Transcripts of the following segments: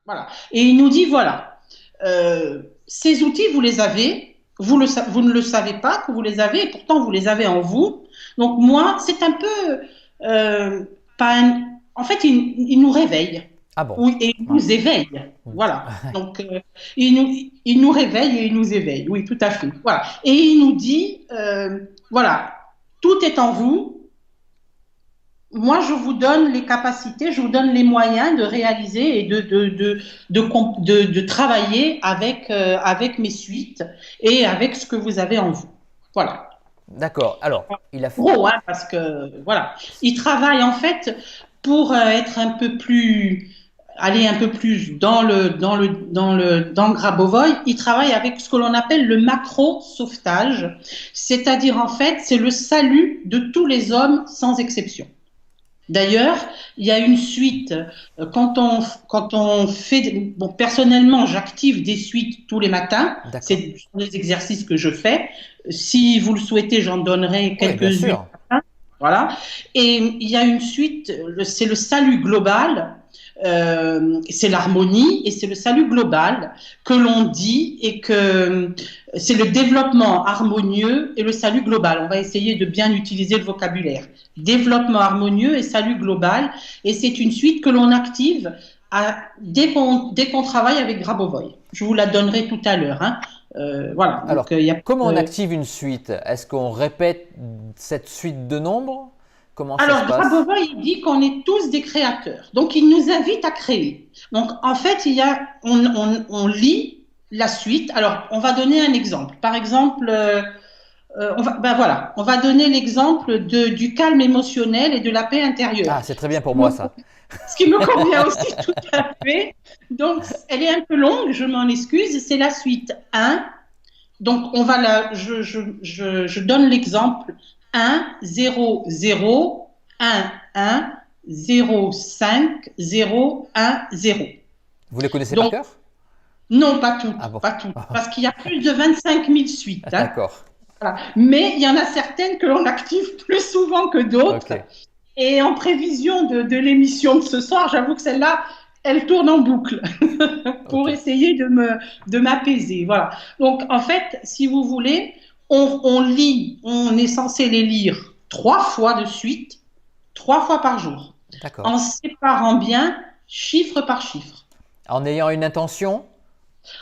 Voilà. Et il nous dit, voilà, ces outils, vous les avez, vous ne le savez pas que vous les avez, et pourtant vous les avez en vous. Donc moi, c'est un peu, pas un- en fait, il nous réveille, Ah bon? oui, et il Ouais. nous éveille. Voilà. Donc, il nous réveille et il nous éveille. Oui, tout à fait. Voilà. Et il nous dit, voilà, tout est en vous. Moi, je vous donne les capacités, je vous donne les moyens de réaliser et de travailler avec mes suites et avec ce que vous avez en vous. Voilà. D'accord. Alors, il a. Gros, hein, parce que, voilà. Il travaille, en fait, pour être un peu plus, aller un peu plus dans le Grabovoi, il travaille avec ce que l'on appelle le macro-sauvetage. C'est-à-dire, en fait, c'est le salut de tous les hommes sans exception. D'ailleurs, il y a une suite. Quand on fait, bon, personnellement, j'active des suites tous les matins. D'accord. C'est des exercices que je fais. Si vous le souhaitez, j'en donnerai Oui, bien quelques-unes. sûr. Voilà. Et il y a une suite, c'est le salut global, c'est l'harmonie et c'est le salut global que l'on dit et que c'est le développement harmonieux et le salut global. On va essayer de bien utiliser le vocabulaire. Développement harmonieux et salut global. Et c'est une suite que l'on active dès qu'on travaille avec Grabovoi. Je vous la donnerai tout à l'heure. Hein. Voilà. Alors, Donc, il y a comment on active une suite? Est-ce qu'on répète cette suite de nombres? Comment ça se Alors, passe? Grabova, il dit qu'on est tous des créateurs. Donc, il nous invite à créer. Donc, en fait, on lit la suite. Alors, on va donner un exemple. Par exemple, ben voilà, on va donner l'exemple du calme émotionnel et de la paix intérieure. Ah, c'est très bien pour moi ça. Ce qui me convient aussi tout à fait. Donc, elle est un peu longue, je m'en excuse. C'est la suite un. Donc, je donne l'exemple 1, 0, 0, 1, 1, 0, 5, 0, 1, 0. Vous les connaissez par Donc, cœur? non, pas toutes, Ah bon. pas toutes, parce qu'il y a plus de 25 000 suites. Hein. D'accord. Voilà. Mais il y en a certaines que l'on active plus souvent que Ok. d'autres. Et en prévision de l'émission de ce soir, j'avoue que celle-là, elle tourne en boucle pour Ok. essayer de m'apaiser. Voilà. Donc, en fait, si vous voulez, on est censé les lire 3 fois de suite, 3 fois par jour, D'accord. en séparant bien chiffre par chiffre. En ayant une intention?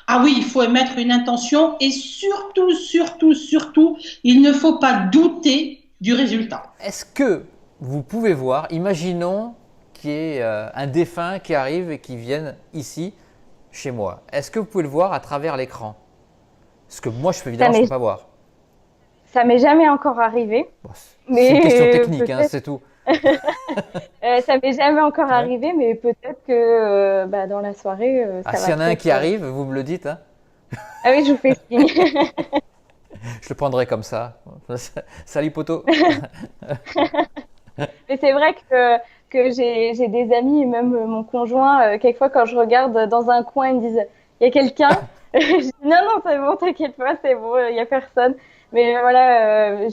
Ah oui, il faut émettre une intention et surtout, surtout, surtout, il ne faut pas douter du résultat. Est-ce que vous pouvez voir, imaginons qu'il y ait un défunt qui arrive et qui vienne ici, chez moi. Est-ce que vous pouvez le voir à travers l'écran? Parce que moi, Ça évidemment, je ne peux m'est, pas voir. ça m'est jamais encore arrivé, Bon, c'est une question mais technique, hein, peut-être. c'est tout. Ça m'est jamais encore Ouais. arrivé, mais peut-être que bah, dans la soirée, Ah, ça s'il va y en a un peut-être. qui arrive, vous me le dites, hein. Ah oui, je vous fais signe. Je le prendrai comme ça. Salut poteau. Mais c'est vrai que j'ai des amis et même mon conjoint, quelquefois quand je regarde dans un coin, ils me disent, il y a quelqu'un? Je dis, non, non, c'est bon, t'inquiète pas, c'est bon, il y a personne. Mais voilà,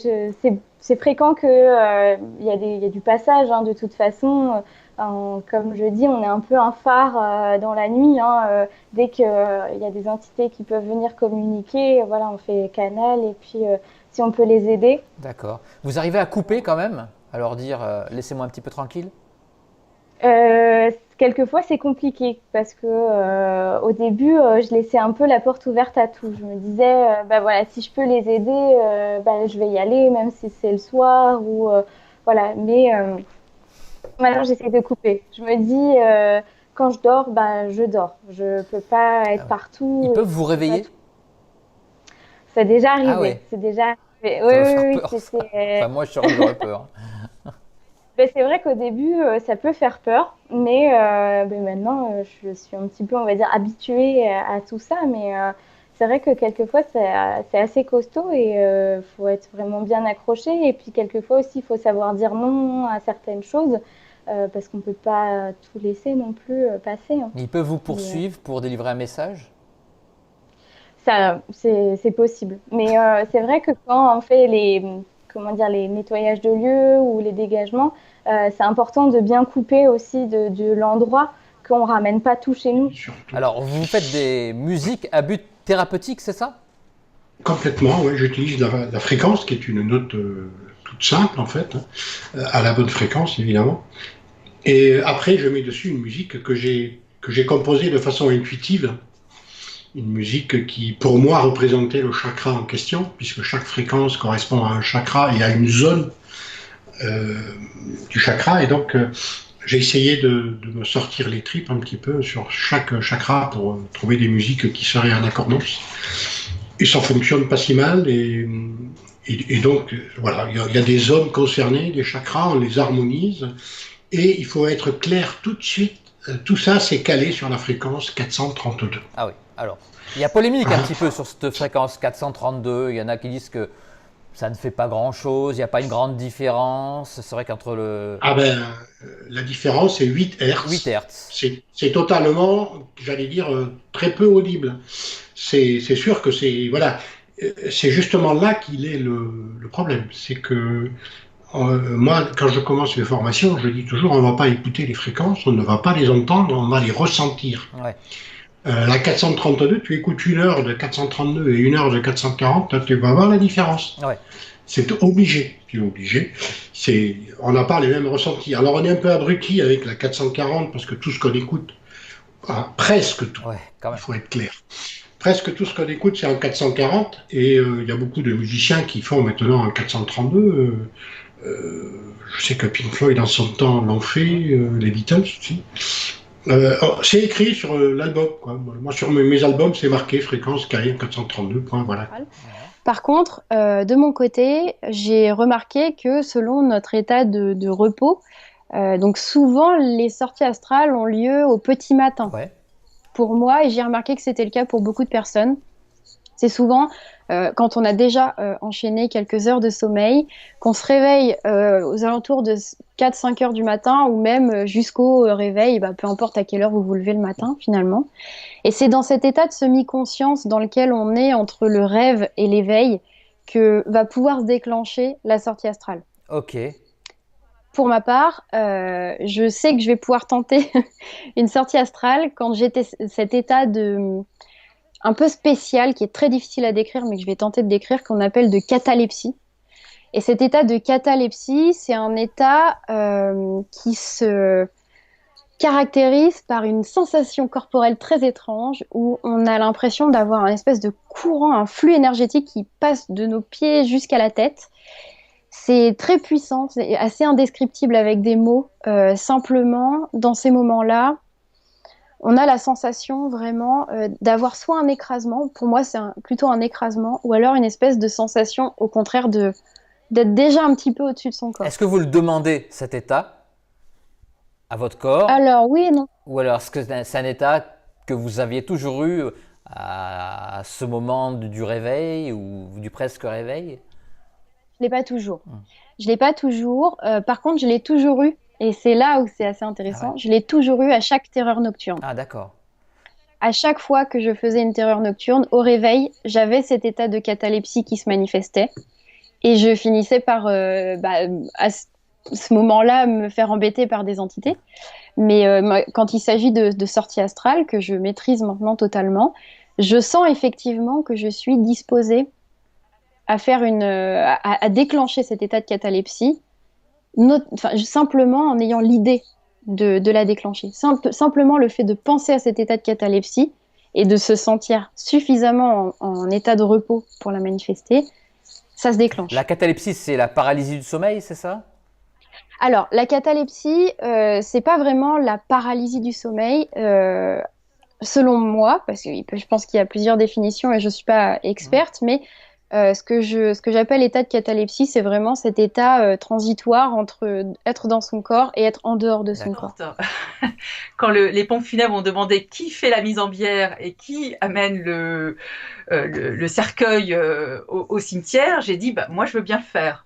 c'est fréquent que, il y a du passage, hein, de toute façon. Comme je dis, on est un peu un phare dans la nuit. Hein, dès qu'il y a des entités qui peuvent venir communiquer, voilà, on fait canal et puis si on peut les aider. D'accord. Vous arrivez à couper quand même? À leur dire laissez-moi un petit peu tranquille? Quelquefois, c'est compliqué parce que au début, je laissais un peu la porte ouverte à tout. Je me disais, bah voilà, si je peux les aider, bah, je vais y aller, même si c'est le soir ou voilà. Mais maintenant, j'essaie de couper. Je me dis, quand je dors, bah je dors. Je peux pas être Ah ouais. Ils partout. peuvent vous Je peux pas réveiller? tout. C'est déjà Ah arrivé. ouais, C'est déjà arrivé. Oui, ça va oui, faire oui. peur ça. Enfin moi j'aurais peur. Ben, c'est vrai qu'au début, ça peut faire peur, mais ben maintenant, je suis un petit peu, on va dire, habituée à tout ça. Mais c'est vrai que quelquefois, c'est assez costaud et faut être vraiment bien accroché. Et puis quelquefois aussi, il faut savoir dire non à certaines choses parce qu'on peut pas tout laisser non plus passer. Hein. Ils peuvent vous Mais, poursuivre pour délivrer un message? ça, c'est possible. Mais c'est vrai que quand on fait comment dire, les nettoyages de lieux ou les dégagements, c'est important de bien couper aussi de l'endroit qu'on ramène pas tout chez nous. Surtout. Alors, vous faites des musiques à but thérapeutique, c'est ça? Complètement, oui. J'utilise la fréquence, qui est une note toute simple, en fait, hein, à la bonne fréquence, évidemment. Et après, je mets dessus une musique que j'ai composée de façon intuitive. Une musique qui, pour moi, représentait le chakra en question, puisque chaque fréquence correspond à un chakra et à une zone du chakra. Et donc, j'ai essayé de me sortir les tripes un petit peu sur chaque chakra pour trouver des musiques qui seraient en accordance. Et ça fonctionne pas si mal. Et donc, voilà, il y a des zones concernées, des chakras, on les harmonise. Et il faut être clair tout de suite. Tout ça, c'est calé sur la fréquence 432. Ah oui, alors, il y a polémique un petit peu sur cette fréquence 432. Il y en a qui disent que ça ne fait pas grand-chose, il n'y a pas une grande différence. C'est vrai qu'entre le... Ah ben, la différence, c'est 8 Hertz. 8 Hertz. C'est totalement, j'allais dire, très peu audible. C'est sûr que c'est... Voilà. C'est justement là qu'il est le problème. C'est que moi, quand je commence mes formations, je dis toujours, on ne va pas écouter les fréquences, on ne va pas les entendre, on va les ressentir. Ouais. La 432, tu écoutes 1 heure de 432 et 1 heure de 440, tu vas voir la différence. Ouais. C'est obligé, tu es obligé. On n'a pas les mêmes ressentis. Alors on est un peu abruti avec la 440 parce que tout ce qu'on écoute, presque tout, Ouais, quand même. il faut être clair. Presque tout ce qu'on écoute, c'est en 440 et il y a beaucoup de musiciens qui font maintenant en 432. Je sais que Pink Floyd, dans son temps, l'ont fait, les Beatles aussi. C'est écrit sur l'album, quoi. Moi, sur mes albums, c'est marqué fréquence KM 432. Voilà. Par contre, de mon côté, j'ai remarqué que selon notre état de repos, donc souvent les sorties astrales ont lieu au petit matin. Ouais. Pour moi, et j'ai remarqué que c'était le cas pour beaucoup de personnes. C'est souvent quand on a déjà enchaîné quelques heures de sommeil, qu'on se réveille aux alentours de 4-5 heures du matin ou même jusqu'au réveil, peu importe à quelle heure vous vous levez le matin finalement. Et c'est dans cet état de semi-conscience dans lequel on est entre le rêve et l'éveil que va pouvoir se déclencher la sortie astrale. Ok. Pour ma part, je sais que je vais pouvoir tenter une sortie astrale quand j'étais cet état un peu spécial, qui est très difficile à décrire, mais que je vais tenter de décrire, qu'on appelle de catalepsie. Et cet état de catalepsie, c'est un état qui se caractérise par une sensation corporelle très étrange, où on a l'impression d'avoir un espèce de courant, un flux énergétique qui passe de nos pieds jusqu'à la tête. C'est très puissant, c'est assez indescriptible avec des mots. Simplement, dans ces moments-là, on a la sensation vraiment d'avoir soit un écrasement, pour moi c'est plutôt un écrasement, ou alors une espèce de sensation au contraire d'être déjà un petit peu au-dessus de son corps. Est-ce que vous le demandez, cet état, à votre corps? Alors oui et non. Ou alors est-ce que c'est un état que vous aviez toujours eu à ce moment du réveil ou du presque réveil? Je l'ai pas toujours. Je l'ai pas toujours. Par contre, je l'ai toujours eu. Et c'est là où c'est assez intéressant. Ah ouais. Je l'ai toujours eu à chaque terreur nocturne. Ah d'accord. À chaque fois que je faisais une terreur nocturne, au réveil, j'avais cet état de catalepsie qui se manifestait. Et je finissais par, à ce moment-là, me faire embêter par des entités. Mais quand il s'agit de sortie astrale, que je maîtrise maintenant totalement, je sens effectivement que je suis disposée à faire à déclencher cet état de catalepsie, simplement en ayant l'idée de la déclencher. Simplement le fait de penser à cet état de catalepsie et de se sentir suffisamment en état de repos pour la manifester, ça se déclenche. La catalepsie, c'est la paralysie du sommeil, c'est ça? Alors, la catalepsie, c'est pas vraiment la paralysie du sommeil, selon moi, parce que je pense qu'il y a plusieurs définitions et je suis pas experte, mais ce que j'appelle état de catalepsie, c'est vraiment cet état transitoire entre être dans son corps et être en dehors de son corps. Quand les pompes funèbres ont demandé qui fait la mise en bière et qui amène le cercueil au cimetière, j'ai dit moi je veux bien le faire.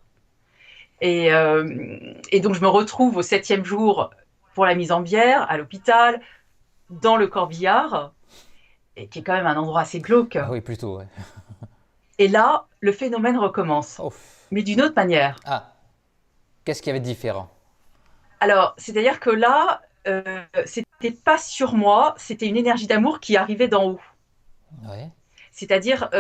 Et donc je me retrouve au 7e jour pour la mise en bière à l'hôpital, dans le corbillard, et qui est quand même un endroit assez glauque. Ah oui, plutôt, ouais. Et là, le phénomène recommence, mais d'une autre manière. Ah, qu'est-ce qu'il y avait de différent? Alors, c'est-à-dire que là, c'est C'était pas sur moi, c'était une énergie d'amour qui arrivait d'en haut. Ouais. C'est-à-dire,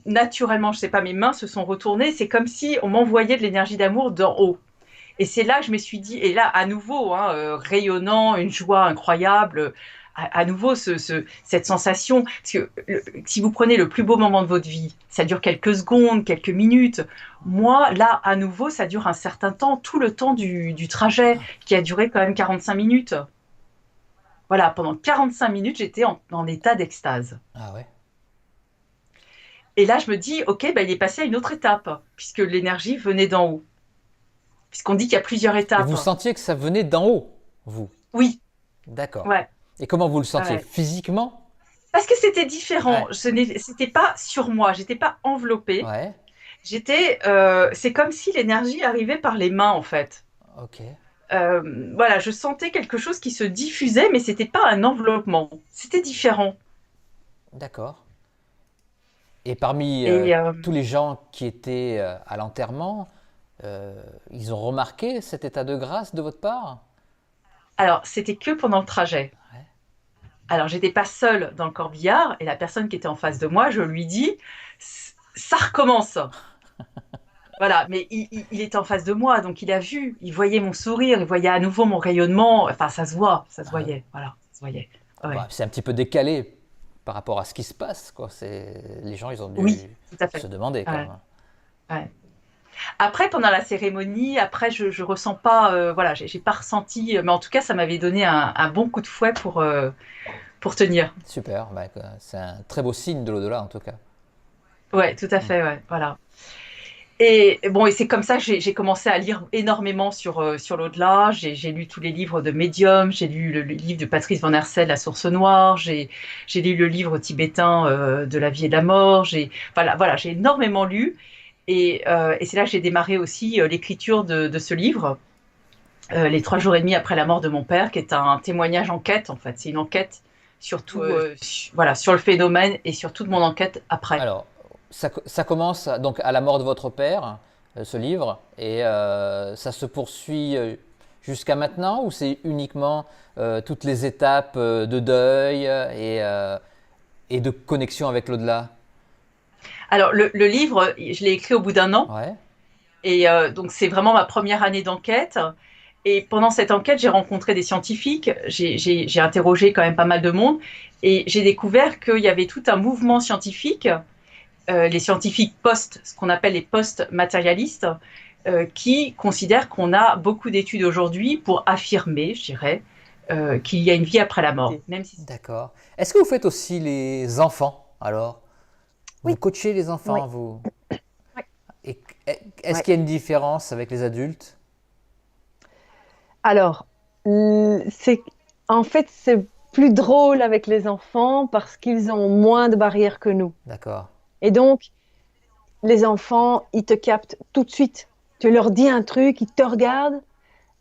naturellement, je sais pas, mes mains se sont retournées, c'est comme si on m'envoyait de l'énergie d'amour d'en haut. Et c'est là que je me suis dit, et là, à nouveau, hein, rayonnant, une joie incroyable, à nouveau, cette sensation, parce que si vous prenez le plus beau moment de votre vie, ça dure quelques secondes, quelques minutes. Moi, là, à nouveau, ça dure un certain temps, tout le temps du trajet, qui a duré quand même 45 minutes. Voilà, pendant 45 minutes, j'étais en état d'extase. Ah ouais. Et là, je me dis, ok, bah, il est passé à une autre étape, puisque l'énergie venait d'en haut. Puisqu'on dit qu'il y a plusieurs Et étapes. vous sentiez que ça venait d'en haut, vous? Oui, D'accord. ouais. Et comment vous le sentiez? Ouais. Physiquement? Parce que c'était différent. Ouais. C'était pas sur moi, j'étais pas enveloppée. Ouais. C'est comme si l'énergie arrivait par les mains en fait. Ok. Voilà, je sentais quelque chose qui se diffusait, mais c'était pas un enveloppement. C'était différent. D'accord. Et parmi Et tous les gens qui étaient à l'enterrement, ils ont remarqué cet état de grâce de votre part? alors, c'était que pendant le trajet. Ouais. Alors, j'étais pas seule dans le corbillard, et la personne qui était en face de moi, je lui dis, ça recommence. Voilà, mais il était en face de moi, donc il a vu, il voyait mon sourire, il voyait à nouveau mon rayonnement. Enfin, ça se voit, ça se Ah ouais. voyait. Voilà, ça se voyait. Ouais. Bah, c'est un petit peu décalé par rapport à ce qui se passe, quoi. Les gens, ils ont dû Oui, tout à fait. se demander quand Ouais, même. ouais. Après, pendant la cérémonie, après, je ressens pas, voilà, j'ai pas ressenti, mais en tout cas, ça m'avait donné un bon coup de fouet pour tenir. Super. Bah, c'est un très beau signe de l'au-delà en tout cas. Ouais, tout à Mm. fait, ouais, voilà. Et bon, et c'est comme ça que j'ai commencé à lire énormément sur l'au-delà. J'ai lu tous les livres de médium, j'ai lu le livre de Patrice Van Hersel, La Source Noire, j'ai lu le livre tibétain de la vie et de la mort. Voilà, j'ai énormément lu. Et c'est là que j'ai démarré aussi l'écriture de ce livre, Les 3 jours et demi après la mort de mon père, qui est un témoignage enquête, en fait. C'est une enquête surtout voilà, sur le phénomène et sur toute mon enquête après. Alors, ça commence donc à la mort de votre père, ce livre, et ça se poursuit jusqu'à maintenant, ou c'est uniquement toutes les étapes de deuil et de connexion avec l'au-delà? Alors, le livre, je l'ai écrit au bout d'un an. Ouais. Et donc, c'est vraiment ma première année d'enquête. Et pendant cette enquête, j'ai rencontré des scientifiques, j'ai interrogé quand même pas mal de monde, et j'ai découvert qu'il y avait tout un mouvement scientifique, les scientifiques ce qu'on appelle les post-matérialistes, qui considèrent qu'on a beaucoup d'études aujourd'hui pour affirmer, je dirais, qu'il y a une vie après la mort. Même si D'accord. Est-ce que vous faites aussi les enfants alors? Vous Oui. coachez les enfants, Oui. vous? Oui. Et est-ce Ouais. qu'il y a une différence avec les adultes? Alors, en fait, c'est plus drôle avec les enfants parce qu'ils ont moins de barrières que nous. D'accord. Et donc, les enfants, ils te captent tout de suite. Tu leur dis un truc, ils te regardent.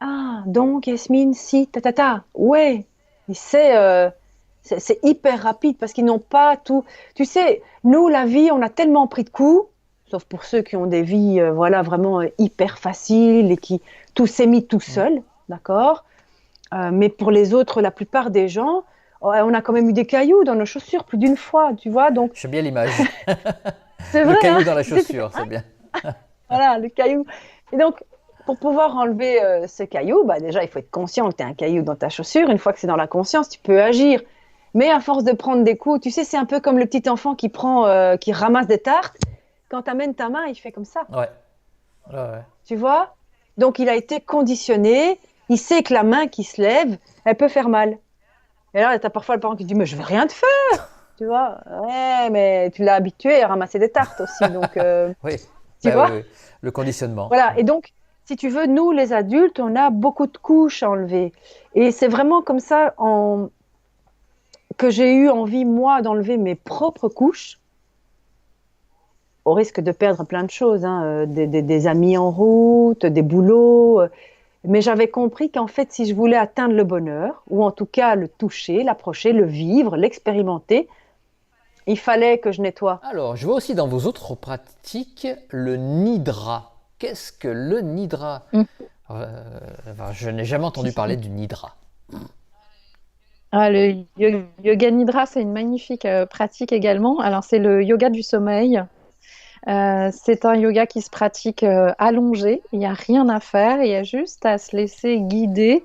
Ah, donc, Yasmine, si, ta. Ouais. Et c'est hyper rapide parce qu'ils n'ont pas tout. Tu sais, nous, la vie, on a tellement pris de coups, sauf pour ceux qui ont des vies, voilà, vraiment hyper faciles et qui tout s'est mis tout seul, d'accord? Mais pour les autres, la plupart des gens, on a quand même eu des cailloux dans nos chaussures plus d'une fois, tu vois. Donc, J'aime bien l'image. c'est Le vrai, caillou hein? dans la chaussure, c'est bien. Voilà, le caillou. Et donc, pour pouvoir enlever ce caillou, bah déjà, il faut être conscient que tu as un caillou dans ta chaussure. Une fois que c'est dans la conscience, tu peux agir. Mais à force de prendre des coups, tu sais, c'est un peu comme le petit enfant qui ramasse des tartes. Quand tu amènes ta main, il fait comme ça, Ouais. Ouais. tu vois? Donc, il a été conditionné. Il sait que la main qui se lève, elle peut faire mal. Et là, tu as parfois le parent qui dit, mais je vais rien te faire, tu vois? Ouais, mais tu l'as habitué à ramasser des tartes aussi. Donc, Oui. tu Bah vois? oui, oui. Le conditionnement. Voilà, et donc, si tu veux, nous, les adultes, on a beaucoup de couches à enlever. Et c'est vraiment comme ça que j'ai eu envie, moi, d'enlever mes propres couches, au risque de perdre plein de choses, hein, des amis en route, des boulots. Mais j'avais compris qu'en fait, si je voulais atteindre le bonheur, ou en tout cas le toucher, l'approcher, le vivre, l'expérimenter, il fallait que je nettoie. Alors, je vois aussi dans vos autres pratiques le nidra. Qu'est-ce que le nidra? Mm. Enfin, je n'ai jamais entendu parler du nidra. Le yoga nidra, c'est une magnifique pratique également. Alors, c'est le yoga du sommeil. C'est un yoga qui se pratique allongé. Il n'y a rien à faire. Il y a juste à se laisser guider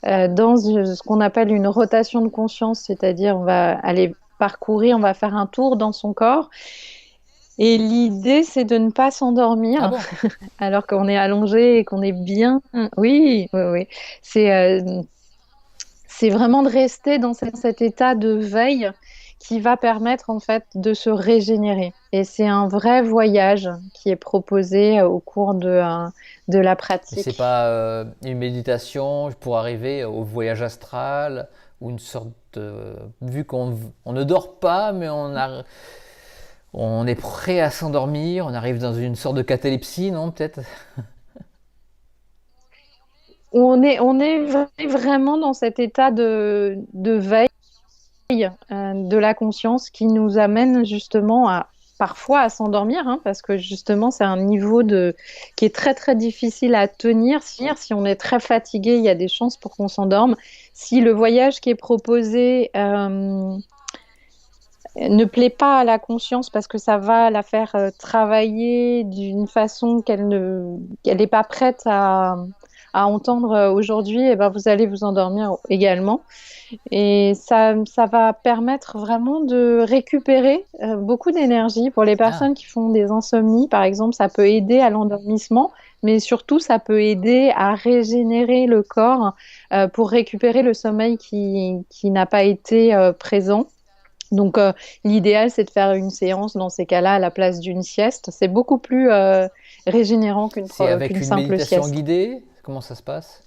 dans ce qu'on appelle une rotation de conscience, c'est-à-dire on va aller parcourir, on va faire un tour dans son corps. Et l'idée, c'est de ne pas Ah s'endormir bon? alors qu'on est allongé et qu'on est bien. Oui, oui, oui. C'est c'est vraiment de rester dans cet état de veille qui va permettre en fait de se régénérer. Et c'est un vrai voyage qui est proposé au cours de la Et c'est pratique. pas une méditation pour arriver au voyage astral ou une sorte de... Vu on ne dort pas, mais on est prêt à s'endormir, on arrive dans une sorte de catalepsie, non, peut-être? On est vraiment dans cet état de veille de la conscience qui nous amène justement à parfois à s'endormir, hein, parce que justement c'est un niveau qui est très très difficile à tenir. Si on est très fatigué, il y a des chances pour qu'on s'endorme. Si le voyage qui est proposé ne plaît pas à la conscience parce que ça va la faire travailler d'une façon qu'elle n'est pas prête à entendre aujourd'hui, et ben vous allez vous endormir également. Et ça va permettre vraiment de récupérer beaucoup d'énergie. Pour les Ah, personnes qui font des insomnies, par exemple, ça peut aider à l'endormissement, mais surtout, ça peut aider à régénérer le corps pour récupérer le sommeil qui n'a pas été présent. Donc, l'idéal, c'est de faire une séance dans ces cas-là à la place d'une sieste. C'est beaucoup plus régénérant c'est avec qu'une une simple méditation sieste. guidée? Comment ça se passe?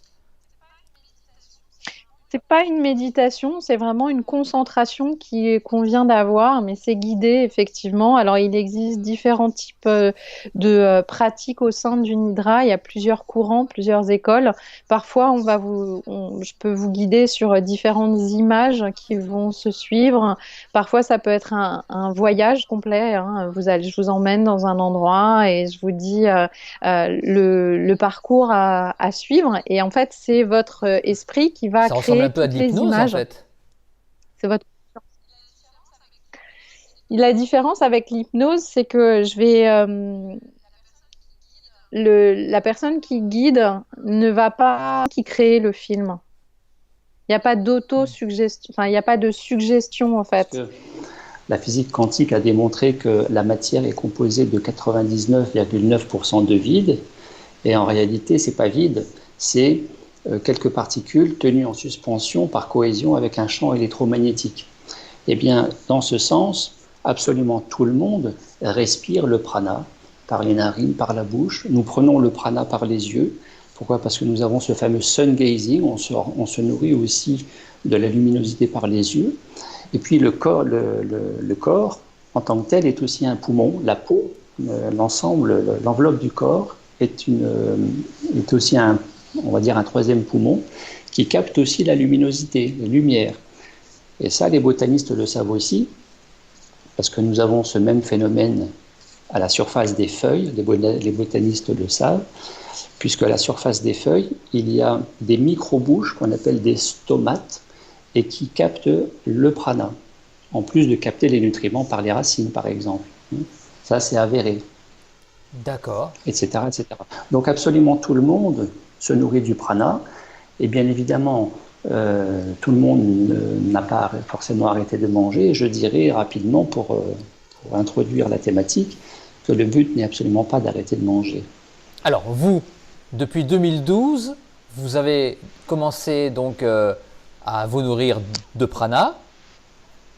C'est pas une méditation, c'est vraiment une concentration qu'on vient d'avoir, mais c'est guidé effectivement. Alors, il existe différents types de pratiques au sein du Nidra. Il y a plusieurs courants, plusieurs écoles. Parfois, je peux vous guider sur différentes images qui vont se suivre. Parfois, ça peut être un voyage complet, hein. Je vous emmène dans un endroit et je vous dis le parcours à suivre. Et en fait, c'est votre esprit qui va Ça ressemble un créer peu à de toutes les l'hypnose, en images. fait. C'est votre... La différence avec l'hypnose, c'est que la personne qui guide ne va pas qui crée le film. Il n'y a pas d'auto-suggestion, enfin, il n'y a pas de suggestion en Parce fait. que la physique quantique a démontré que la matière est composée de 99,9% de vide, et en réalité, c'est pas vide, c'est quelques particules tenues en suspension par cohésion avec un champ électromagnétique. Eh bien, dans ce sens, absolument tout le monde respire le prana par les narines, par la bouche. Nous prenons le prana par les yeux. Pourquoi? Parce que nous avons ce fameux sun gazing, on se nourrit aussi de la luminosité par les yeux. Et puis le corps, en tant que tel, est aussi un poumon. La peau, l'ensemble, l'enveloppe du corps est aussi on va dire un troisième poumon qui capte aussi la luminosité, les lumières. Et ça, les botanistes le savent aussi, parce que nous avons ce même phénomène à la surface des feuilles, les botanistes le savent, puisque à la surface des feuilles, il y a des micro-bouches qu'on appelle des stomates, et qui captent le prana, en plus de capter les nutriments par les racines, par exemple. Ça, c'est avéré, D'accord. etc., etc. Donc absolument tout le monde se nourrit du prana, et bien évidemment, tout le monde n'a pas forcément arrêté de manger. Et je dirais rapidement, pour introduire la thématique, que le but n'est absolument pas d'arrêter de manger. Alors, vous, depuis 2012, vous avez commencé donc à vous nourrir de prana,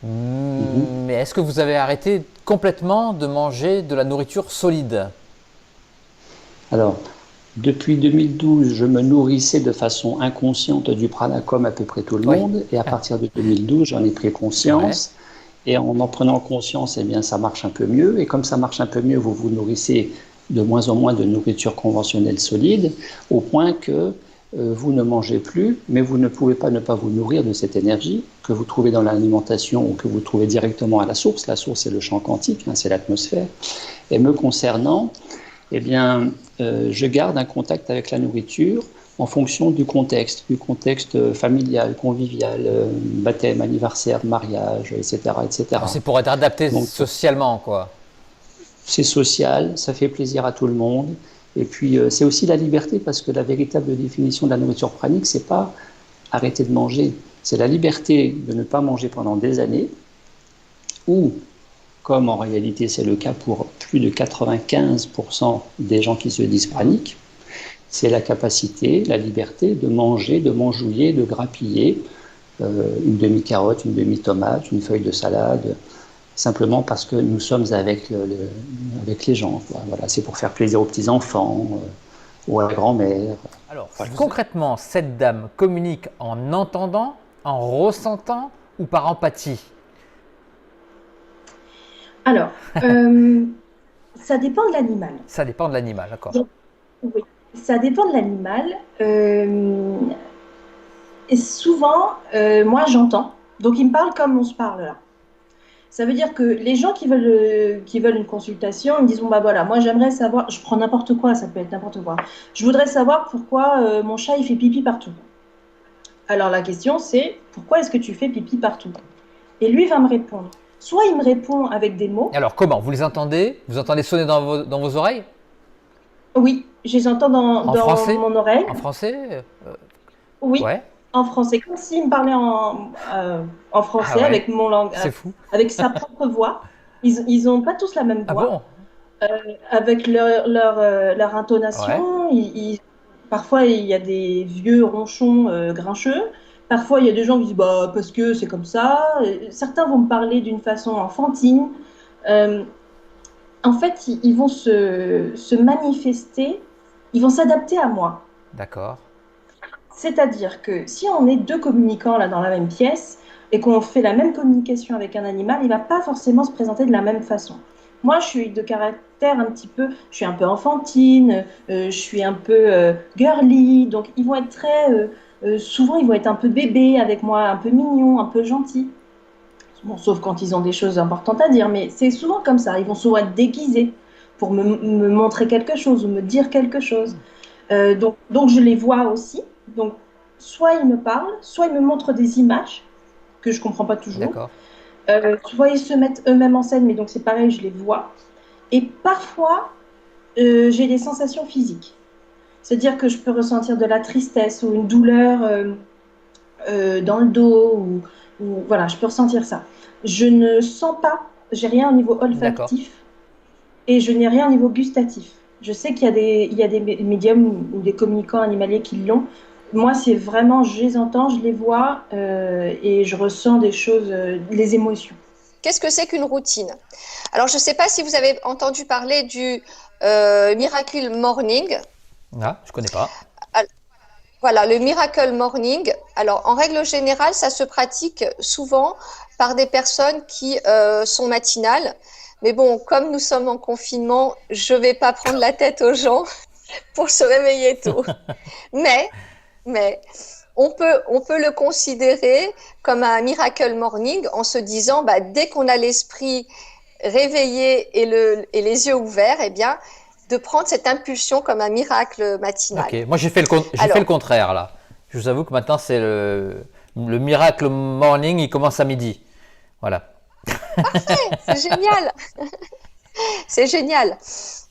mais est-ce que vous avez arrêté complètement de manger de la nourriture solide? Alors, depuis 2012, je me nourrissais de façon inconsciente du prana comme à peu près tout le Oui. monde, et à partir de 2012, j'en ai pris conscience. Et en prenant conscience, eh bien, ça marche un peu mieux. Et comme ça marche un peu mieux, vous vous nourrissez de moins en moins de nourriture conventionnelle solide, au point que vous ne mangez plus, mais vous ne pouvez pas ne pas vous nourrir de cette énergie que vous trouvez dans l'alimentation ou que vous trouvez directement à la source. La source, c'est le champ quantique, hein, c'est l'atmosphère. Et me concernant, eh bien, je garde un contact avec la nourriture en fonction du contexte familial, convivial, baptême, anniversaire, mariage, etc., etc. C'est pour être adapté Donc, socialement, quoi. c'est social, ça fait plaisir à tout le monde. Et puis, c'est aussi la liberté, parce que la véritable définition de la nourriture pranique, c'est pas arrêter de manger. C'est la liberté de ne pas manger pendant des années, ou, comme en réalité c'est le cas pour plus de 95% des gens qui se disent praniques, c'est la capacité, la liberté de manger, de manjouiller, de grappiller une demi-carotte, une demi-tomate, une feuille de salade, simplement parce que nous sommes avec les gens. Voilà, c'est pour faire plaisir aux petits-enfants ou à la grand-mère. Alors, concrètement, cette dame communique en entendant, en ressentant ou par empathie? Alors, ça dépend de l'animal. Ça dépend de l'animal, d'accord. Oui, ça dépend de l'animal. Et souvent, moi, j'entends. Donc, il me parle comme on se parle là. Ça veut dire que les gens qui veulent une consultation, ils me disent, bon, bah voilà, moi, j'aimerais savoir, je prends n'importe quoi, ça peut être n'importe quoi. Je voudrais savoir pourquoi mon chat, il fait pipi partout. Alors, la question, c'est, pourquoi est-ce que tu fais pipi partout? Et lui va me répondre. Soit il me répond avec des mots. Alors, comment? Vous les entendez? Vous entendez sonner dans vos oreilles? Oui, je les entends dans mon oreille. En français? Oui, ouais. En français, comme s'il me parlait en français, ouais. Avec mon langage, avec sa propre voix. Ils n'ont pas tous la même voix. Ah bon? Avec leur intonation, ouais. Parfois il y a des vieux ronchons grincheux. Parfois il y a des gens qui disent bah, parce que c'est comme ça. Certains vont me parler d'une façon enfantine. En fait, ils vont se manifester, ils vont s'adapter à moi. D'accord. C'est-à-dire que si on est deux communicants là dans la même pièce et qu'on fait la même communication avec un animal, il ne va pas forcément se présenter de la même façon. Moi, je suis de caractère un petit peu, je suis un peu enfantine, je suis un peu girly, donc ils vont être très, souvent ils vont être un peu bébés avec moi, un peu mignons, un peu gentils. Bon, sauf quand ils ont des choses importantes à dire, mais c'est souvent comme ça. Ils vont souvent être déguisés pour me montrer quelque chose ou me dire quelque chose. Donc je les vois aussi. Donc, soit ils me parlent, soit ils me montrent des images que je ne comprends pas toujours. D'accord. Soit ils se mettent eux-mêmes en scène, mais donc c'est pareil, je les vois. Et parfois, j'ai des sensations physiques. C'est-à-dire que je peux ressentir de la tristesse ou une douleur dans le dos, ou voilà, je peux ressentir ça. Je ne sens pas, j'ai rien au niveau olfactif et je n'ai rien au niveau gustatif. Je sais qu'il y a des médiums ou des communicants animaliers qui l'ont. Moi, c'est vraiment, je les entends, je les vois et je ressens des choses, les émotions. Qu'est-ce que c'est qu'une routine? Alors, je ne sais pas si vous avez entendu parler du Miracle Morning. Ah, je ne connais pas. Alors, voilà, le Miracle Morning. Alors, en règle générale, ça se pratique souvent par des personnes qui sont matinales. Mais bon, comme nous sommes en confinement, je ne vais pas prendre la tête aux gens pour se réveiller tôt. Mais on peut le considérer comme un miracle morning en se disant, bah, dès qu'on a l'esprit réveillé et les yeux ouverts, eh bien, de prendre cette impulsion comme un miracle matinal. Ok, moi j'ai fait le contraire là. Je vous avoue que maintenant c'est le miracle morning, il commence à midi. Voilà. Parfait, c'est génial. C'est génial.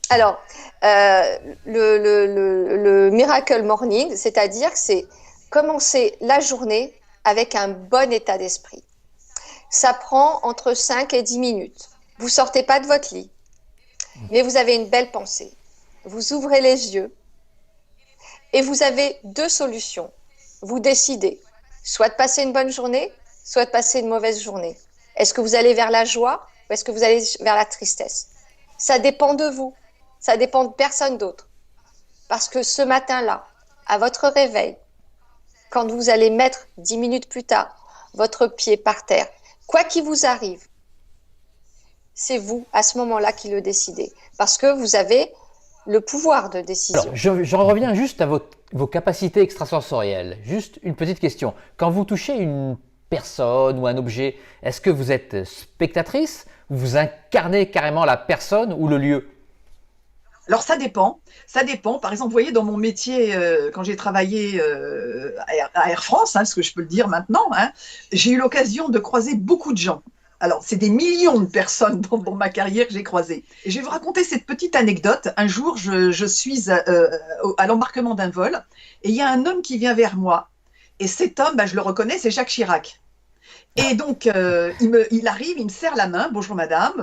Alors, le Miracle Morning, c'est-à-dire que c'est commencer la journée avec un bon état d'esprit. Ça prend entre 5 et 10 minutes. Vous ne sortez pas de votre lit, mais vous avez une belle pensée. Vous ouvrez les yeux et vous avez deux solutions. Vous décidez soit de passer une bonne journée, soit de passer une mauvaise journée. Est-ce que vous allez vers la joie ou est-ce que vous allez vers la tristesse? Ça dépend de vous. Ça dépend de personne d'autre. Parce que ce matin-là, à votre réveil, quand vous allez mettre 10 minutes plus tard votre pied par terre, quoi qu'il vous arrive, c'est vous, à ce moment-là, qui le décidez. Parce que vous avez le pouvoir de décision. Alors, j'en reviens juste à vos capacités extrasensorielles. Juste une petite question. Quand vous touchez une personne ou un objet, est-ce que vous êtes spectatrice ou vous incarnez carrément la personne ou le lieu? Alors ça dépend. Ça dépend. Par exemple, vous voyez, dans mon métier, quand j'ai travaillé à Air France, hein, ce que je peux le dire maintenant, hein, j'ai eu l'occasion de croiser beaucoup de gens. Alors, c'est des millions de personnes dans ma carrière que j'ai croisées. Et je vais vous raconter cette petite anecdote. Un jour, je suis à l'embarquement d'un vol et il y a un homme qui vient vers moi. Et cet homme, bah, je le reconnais, c'est Jacques Chirac. Et donc, il arrive, il me serre la main. Bonjour madame,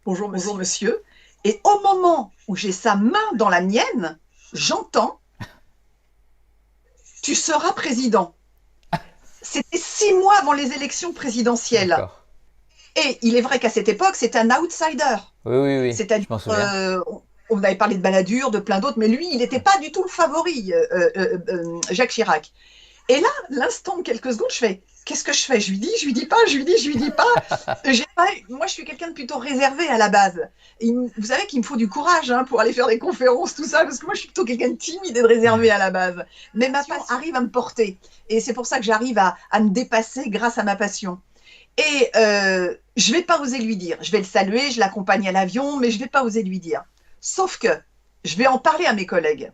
bonjour monsieur. Et au moment où j'ai sa main dans la mienne, j'entends « Tu seras président ». C'était 6 mois avant les élections présidentielles. D'accord. Et il est vrai qu'à cette époque, c'était un outsider. Oui, C'est-à-dire, je m'en souviens. on avait parlé de Balladur, de plein d'autres, mais lui, il n'était pas du tout le favori, Jacques Chirac. Et là, l'instant de quelques secondes, je fais « Qu'est-ce que je fais ?» Je lui dis pas. Moi, je suis quelqu'un de plutôt réservé à la base. Et vous savez qu'il me faut du courage hein, pour aller faire des conférences, tout ça, parce que moi, je suis plutôt quelqu'un de timide et de réservé à la base. Mais ma passion arrive à me porter. Et c'est pour ça que j'arrive à me dépasser grâce à ma passion. Et je vais pas oser lui dire. Je vais le saluer, je l'accompagne à l'avion, mais je vais pas oser lui dire. Sauf que je vais en parler à mes collègues.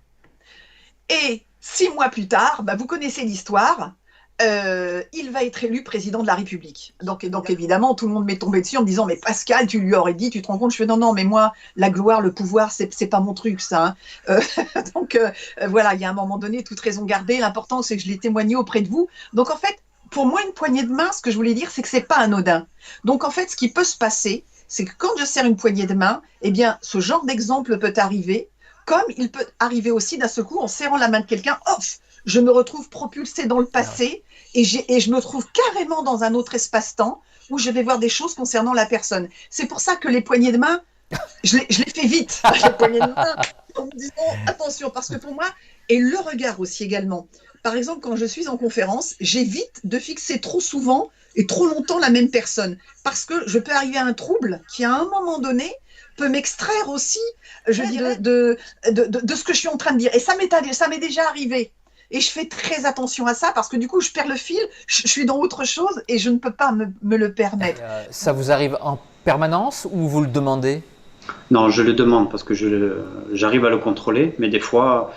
Et 6 mois plus tard, bah, vous connaissez l'histoire, il va être élu président de la République. Donc évidemment, tout le monde m'est tombé dessus en me disant « Mais Pascal, tu lui aurais dit, tu te rends compte ?» Je fais « Non, mais moi, la gloire, le pouvoir, c'est pas mon truc, ça. Hein. » Voilà, il y a un moment donné, toute raison gardée. L'important, c'est que je l'ai témoigné auprès de vous. Donc en fait, pour moi, une poignée de main, ce que je voulais dire, c'est que c'est pas anodin. Donc en fait, ce qui peut se passer, c'est que quand je serre une poignée de main, eh bien, ce genre d'exemple peut arriver, comme il peut arriver aussi d'un seul coup, en serrant la main de quelqu'un, off, je me retrouve propulsé dans le passé et je me trouve carrément dans un autre espace-temps où je vais voir des choses concernant la personne. C'est pour ça que les poignées de main, je les fais vite, les poignées de main, en me disant attention, parce que pour moi, et le regard aussi également. Par exemple, quand je suis en conférence, j'évite de fixer trop souvent et trop longtemps la même personne, parce que je peux arriver à un trouble qui, à un moment donné, peut m'extraire aussi, je dirais, de ce que je suis en train de dire. Et ça m'est déjà arrivé. Et je fais très attention à ça parce que du coup, je perds le fil, je suis dans autre chose et je ne peux pas me le permettre. Ça vous arrive en permanence ou vous le demandez? Non, je le demande parce que j'arrive à le contrôler, mais des fois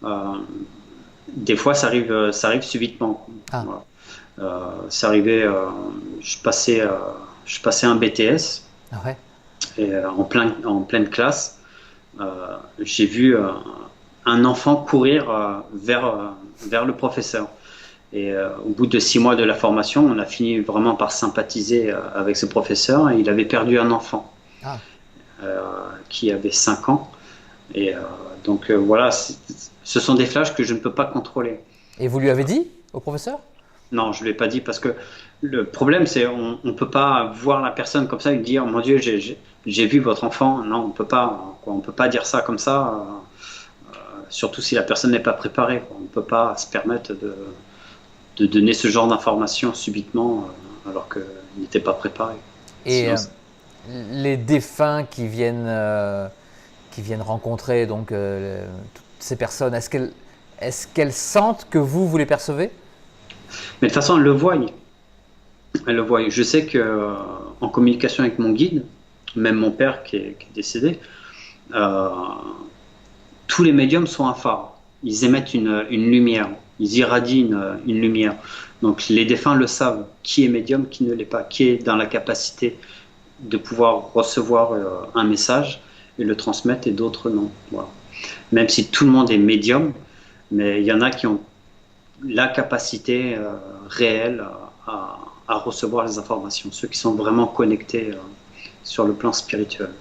ça arrive subitement. Ah. Voilà. C'est arrivé, je passais un BTS Ouais. et en pleine classe, j'ai vu un enfant courir vers le professeur. Et au bout de 6 mois de la formation, on a fini vraiment par sympathiser avec ce professeur. Et il avait perdu un enfant qui avait 5 ans. Et donc voilà, ce sont des flashs que je ne peux pas contrôler. Et vous lui avez dit au professeur? Non, je ne lui ai pas dit parce que le problème, c'est on ne peut pas voir la personne comme ça et lui dire « Mon Dieu, j'ai vu votre enfant ». Non, on peut pas dire ça comme ça. Surtout si la personne n'est pas préparée. On ne peut pas se permettre de donner ce genre d'informations subitement alors qu'il n'était pas préparé. Et les défunts qui viennent rencontrer donc, toutes ces personnes, est-ce qu'elles sentent que vous les percevez? Mais de toute façon, elles le voient. Je sais qu'en communication avec mon guide, même mon père qui est décédé, tous les médiums sont un phare. Ils émettent une lumière, ils irradient une lumière. Donc les défunts le savent, qui est médium, qui ne l'est pas, qui est dans la capacité de pouvoir recevoir un message et le transmettre et d'autres non. Voilà. Même si tout le monde est médium, mais il y en a qui ont la capacité réelle à recevoir les informations, ceux qui sont vraiment connectés sur le plan spirituel.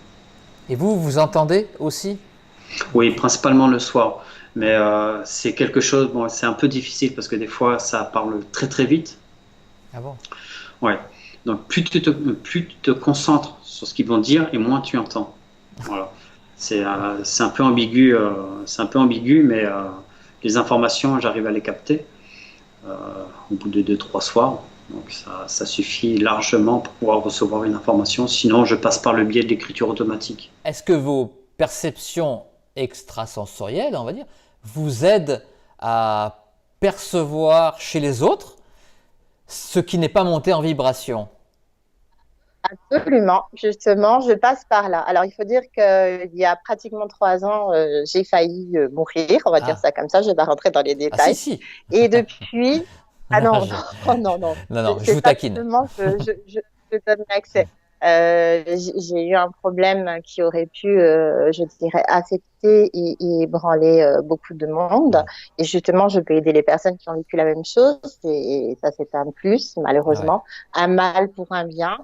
Et vous entendez aussi? Oui, principalement le soir. Mais c'est quelque chose, bon, c'est un peu difficile parce que des fois ça parle très très vite. Ah bon? Ouais. Donc plus tu te concentres sur ce qu'ils vont dire et moins tu entends. Voilà. C'est un peu ambigu, mais les informations, j'arrive à les capter au bout de 2-3 soirs. Donc ça suffit largement pour pouvoir recevoir une information. Sinon, je passe par le biais de l'écriture automatique. Est-ce que vos perceptions extrasensorielles, on va dire, vous aident à percevoir chez les autres ce qui n'est pas monté en vibration? Absolument, justement, je passe par là. Alors, il faut dire qu'il y a pratiquement 3 ans, j'ai failli mourir, on va dire Ah, ça comme ça, je vais pas rentrer dans les ah si, détails. si. Et depuis, ah Non, non, non, non, non, non, non, je c'est vous pas taquine. seulement que je donne l'accès. J'ai eu un problème qui aurait pu, je dirais, affecter et ébranler beaucoup de monde. Et justement, je peux aider les personnes qui ont vécu la même chose. Et ça, c'est un plus, Ouais, malheureusement. Un mal pour un bien.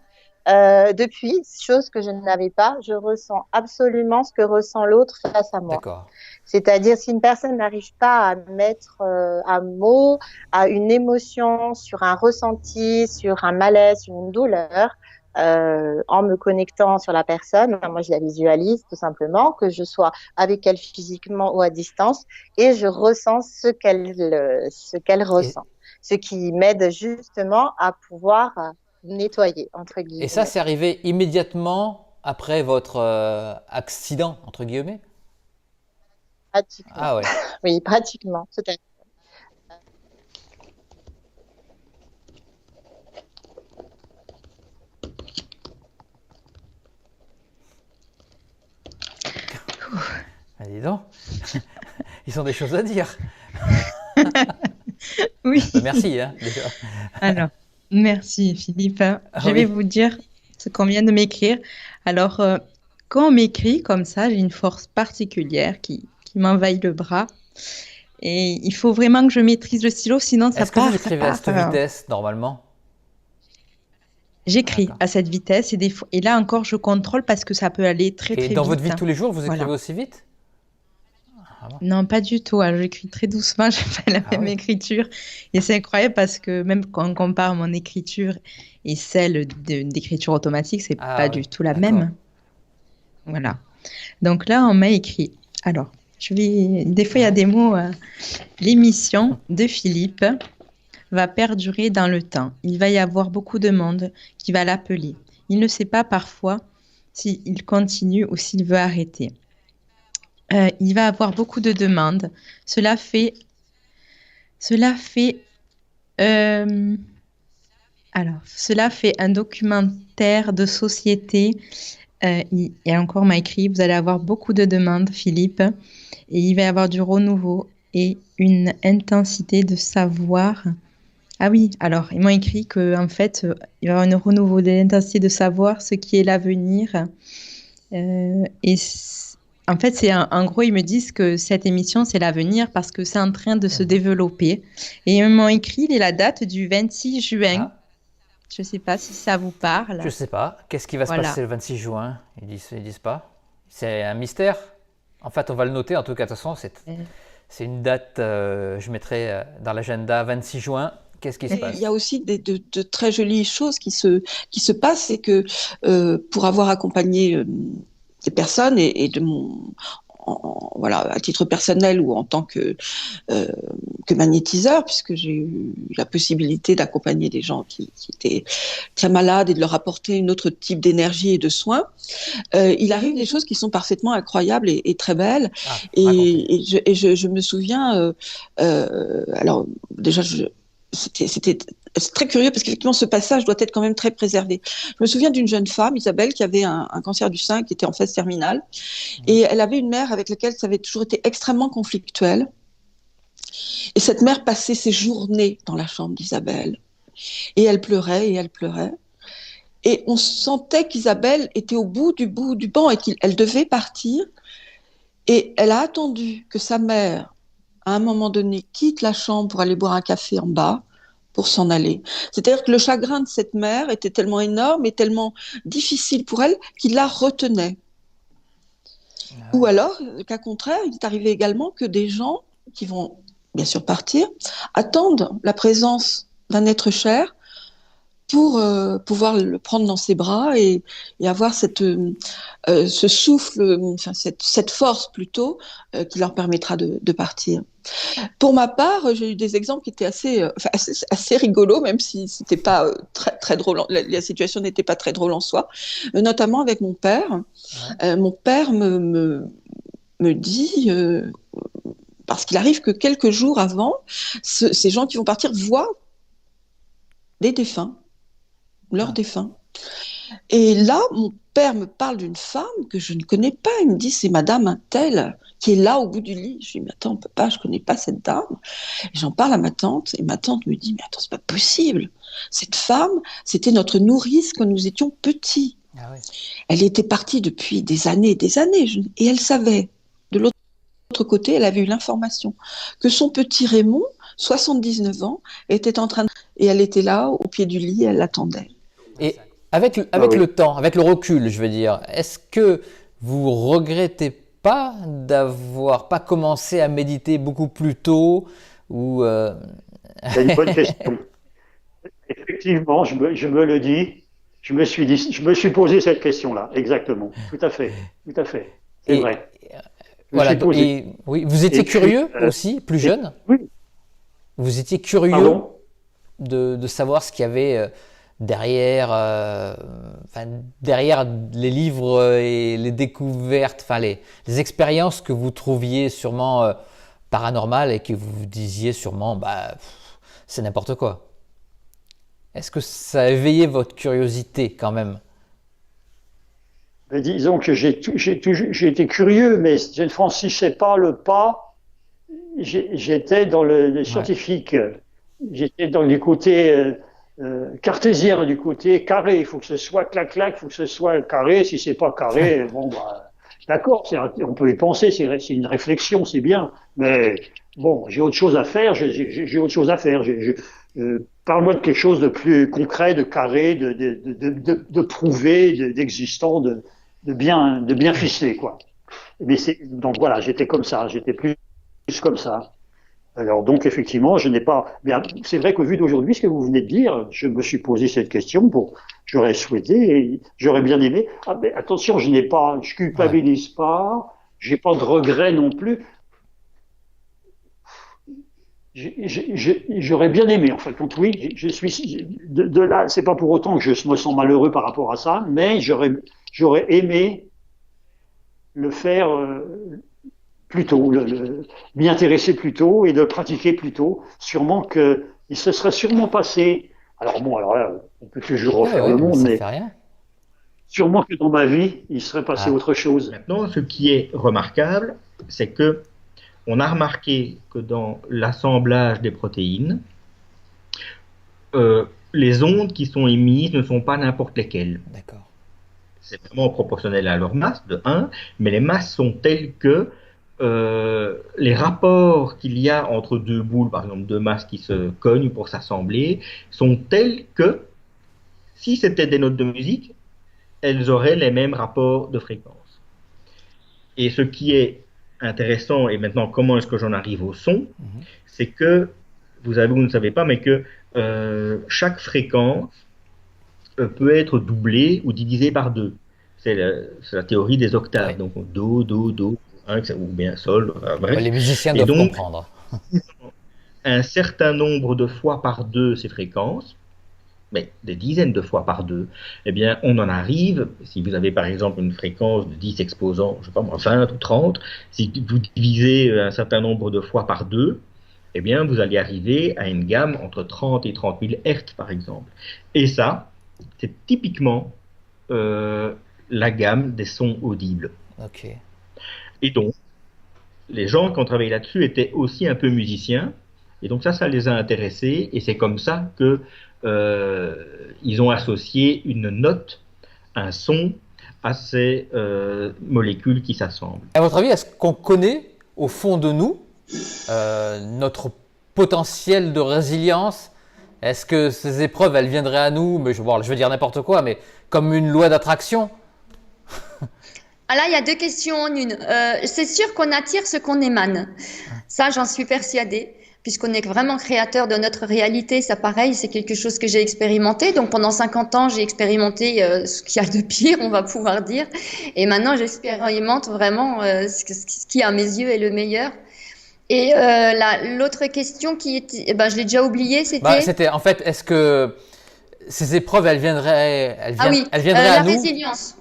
Depuis, chose que je n'avais pas, je ressens absolument ce que ressent l'autre face à moi. d'accord. C'est-à-dire, si une personne n'arrive pas à mettre un mot, à une émotion, sur un ressenti, sur un malaise, sur une douleur, en me connectant sur la personne, moi je la visualise tout simplement, que je sois avec elle physiquement ou à distance, et je ressens ce qu'elle Et, ressent, ce qui m'aide justement à pouvoir nettoyer, entre et ça, guillemets. c'est arrivé immédiatement après votre accident, entre guillemets? Pratiquement. Ah ouais. Oui, pratiquement. Tout à fait. Ah, dis donc, ils ont des choses à dire. Oui, Bah, merci, hein, déjà. alors, merci Philippe. Ah Je vais oui. vous dire ce qu'on vient de m'écrire. Alors, quand on m'écrit comme ça, j'ai une force particulière qui m'envahit le bras. Et il faut vraiment que je maîtrise le stylo, sinon ça Est-ce que vous part, ça écrivez à part. cette vitesse, normalement? J'écris D'accord. à cette vitesse et là encore, je contrôle parce que ça peut aller très Et très dans votre vie vite. de tous les jours, vous écrivez Voilà. aussi vite? Ah bon? Non, pas du tout. Alors, j'écris très doucement, j'ai pas la Ah même oui. écriture. Et c'est incroyable parce que même quand on compare mon écriture et celle d'écriture automatique, c'est Ah pas oui, du tout la d'accord. même. Voilà. Donc là, on m'a écrit. Alors, des fois, il y a Ouais. des mots. L'émission de Philippe va perdurer dans le temps. Il va y avoir beaucoup de monde qui va l'appeler. Il ne sait pas parfois s'il continue ou s'il veut arrêter. Il va avoir beaucoup de demandes. Cela fait euh, cela fait un documentaire de société. Et encore m'a écrit, vous allez avoir beaucoup de demandes, Philippe, et il va y avoir du renouveau et une intensité de savoir. Ah oui, alors ils m'ont écrit que en fait, il va y avoir un renouveau de l'intensité de savoir ce qui est l'avenir. Et en fait, en gros, ils me disent que cette émission, c'est l'avenir parce que c'est en train de se Mhm. développer. Et ils m'ont écrit la date du 26 juin. Ah, Je ne sais pas si ça vous je parle. sais pas. Qu'est-ce qui va se Voilà. passer le 26 juin? Ils disent pas. C'est un mystère. En fait, on va le noter. En tout cas, de toute façon, c'est une date. Je mettrai dans l'agenda 26 juin. Qu'est-ce qui se Mais il passe? y a aussi de très jolies choses qui se passent, c'est que pour avoir accompagné des personnes et voilà, à titre personnel ou en tant que magnétiseur, puisque j'ai eu la possibilité d'accompagner des gens qui étaient très malades et de leur apporter un autre type d'énergie et de soins, il arrive des choses qui sont parfaitement incroyables et très belles. Ah, racontez. Et je me souviens, alors déjà, c'était très curieux parce qu'effectivement, ce passage doit être quand même très préservé. Je me souviens d'une jeune femme, Isabelle, qui avait un cancer du sein qui était en phase terminale. Et elle avait une mère avec laquelle ça avait toujours été extrêmement conflictuel. Et cette mère passait ses journées dans la chambre d'Isabelle. Et elle pleurait et elle pleurait. Et on sentait qu'Isabelle était au bout du banc et qu'elle devait partir. Et elle a attendu que sa mère, à un moment donné, quitte la chambre pour aller boire un café en bas pour s'en aller. C'est-à-dire que le chagrin de cette mère était tellement énorme et tellement difficile pour elle qu'il la retenait. Ah Ou ouais. alors, cas contraire, il est arrivé également que des gens qui vont bien sûr partir attendent la présence d'un être cher pour pouvoir le prendre dans ses bras et avoir ce souffle, enfin cette force plutôt, qui leur permettra de partir. Pour ma part, j'ai eu des exemples qui étaient assez rigolos, même si c'était pas très, très drôle, la situation n'était pas très drôle en soi, notamment avec mon père. Ouais. Mon père me dit, parce qu'il arrive que quelques jours avant, ces gens qui vont partir voient des défunts, leurs Ah. défunts. Et là, mon père me parle d'une femme que je ne connais pas. Il me dit, c'est Madame un tel qui est là au bout du lit. Je lui dis, mais attends, papa, je ne connais pas cette dame. Et j'en parle à ma tante, et ma tante me dit, mais attends, c'est pas possible. Cette femme, c'était notre nourrice quand nous étions petits. Ah ouais. Elle était partie depuis des années et des années, et elle savait. De l'autre côté, elle avait eu l'information que son petit Raymond, 79 ans, était en train de... Et elle était là, au pied du lit, elle l'attendait. Et avec le temps, avec le recul, je veux dire, est-ce que vous regrettez pas d'avoir pas commencé à méditer beaucoup plus tôt ou C'est une bonne question. Effectivement, je me le dis, je me suis posé cette question-là, exactement. Tout à fait, c'est vrai. Voilà. Et, oui, vous étiez curieux aussi, plus jeune. Oui. Vous étiez curieux de savoir ce qu'il y avait derrière les livres et les découvertes, les expériences que vous trouviez sûrement paranormales et que vous vous disiez sûrement, c'est n'importe quoi. Est-ce que ça a éveillé votre curiosité quand même? Mais disons que j'ai été curieux, mais je ne franchissais pas le pas. J'étais dans le scientifique. J'étais dans du côté cartésien, du côté carré. Il faut que ce soit clac-clac, il faut que ce soit carré. Si c'est pas carré, d'accord, on peut y penser, c'est une réflexion, c'est bien. Mais bon, j'ai autre chose à faire. J'ai autre chose à faire. Parle-moi de quelque chose de plus concret, de carré, de prouvé, d'existant, de bien ficelé, quoi. Mais donc voilà, j'étais comme ça, j'étais plus comme ça. Alors donc effectivement, je n'ai pas. Bien, c'est vrai qu'au vu d'aujourd'hui, ce que vous venez de dire, je me suis posé cette question. J'aurais souhaité, et j'aurais bien aimé. Ah, mais attention, je culpabilise pas, j'ai pas de regrets non plus. J'aurais bien aimé, en fait. Donc oui, je suis de là. C'est pas pour autant que je me sens malheureux par rapport à ça, mais j'aurais aimé le faire plus tôt, m'y intéresser plus tôt et de pratiquer plus tôt. Sûrement que il se serait sûrement passé. Alors là, on peut toujours refaire le monde, mais sûrement que dans ma vie, il serait passé autre chose. Maintenant, ce qui est remarquable, c'est que on a remarqué que dans l'assemblage des protéines, les ondes qui sont émises ne sont pas n'importe lesquelles. D'accord. C'est vraiment proportionnel à leur masse, de 1, mais les masses sont telles que les rapports qu'il y a entre deux boules, par exemple deux masses qui se cognent pour s'assembler, sont tels que, si c'était des notes de musique, elles auraient les mêmes rapports de fréquence. Et ce qui est intéressant, et maintenant comment est-ce que j'en arrive au son, c'est que, vous ne savez pas, mais que chaque fréquence peut être doublée ou divisée par 2. C'est la théorie des octaves. Ouais. Donc do, do, do, ou bien sol, bref. Les musiciens doivent comprendre. Un certain nombre de fois par 2 ces fréquences, mais des dizaines de fois par 2, eh bien, on en arrive, si vous avez par exemple une fréquence de 10 exposants, je sais pas moi, 20 ou 30, si vous divisez un certain nombre de fois par 2, eh bien, vous allez arriver à une gamme entre 30 et 30 000 Hertz, par exemple. Et ça, c'est typiquement la gamme des sons audibles. Ok. Et donc, les gens qui ont travaillé là-dessus étaient aussi un peu musiciens, et donc ça les a intéressés, et c'est comme ça que ils ont associé une note, un son, à ces molécules qui s'assemblent. À votre avis, est-ce qu'on connaît au fond de nous notre potentiel de résilience? Est-ce que ces épreuves, elles viendraient à nous, mais je veux dire n'importe quoi, mais comme une loi d'attraction? Ah là, il y a 2 questions en une. C'est sûr qu'on attire ce qu'on émane. Ça, j'en suis persuadée. Puisqu'on est vraiment créateur de notre réalité, ça pareil, c'est quelque chose que j'ai expérimenté. Donc pendant 50 ans, j'ai expérimenté ce qu'il y a de pire, on va pouvoir dire. Et maintenant, j'expérimente vraiment ce qui, à mes yeux, est le meilleur. Et l'autre question qui était, je l'ai déjà oubliée, c'était... C'était, en fait, est-ce que ces épreuves, elles viendraient à nous? La résilience.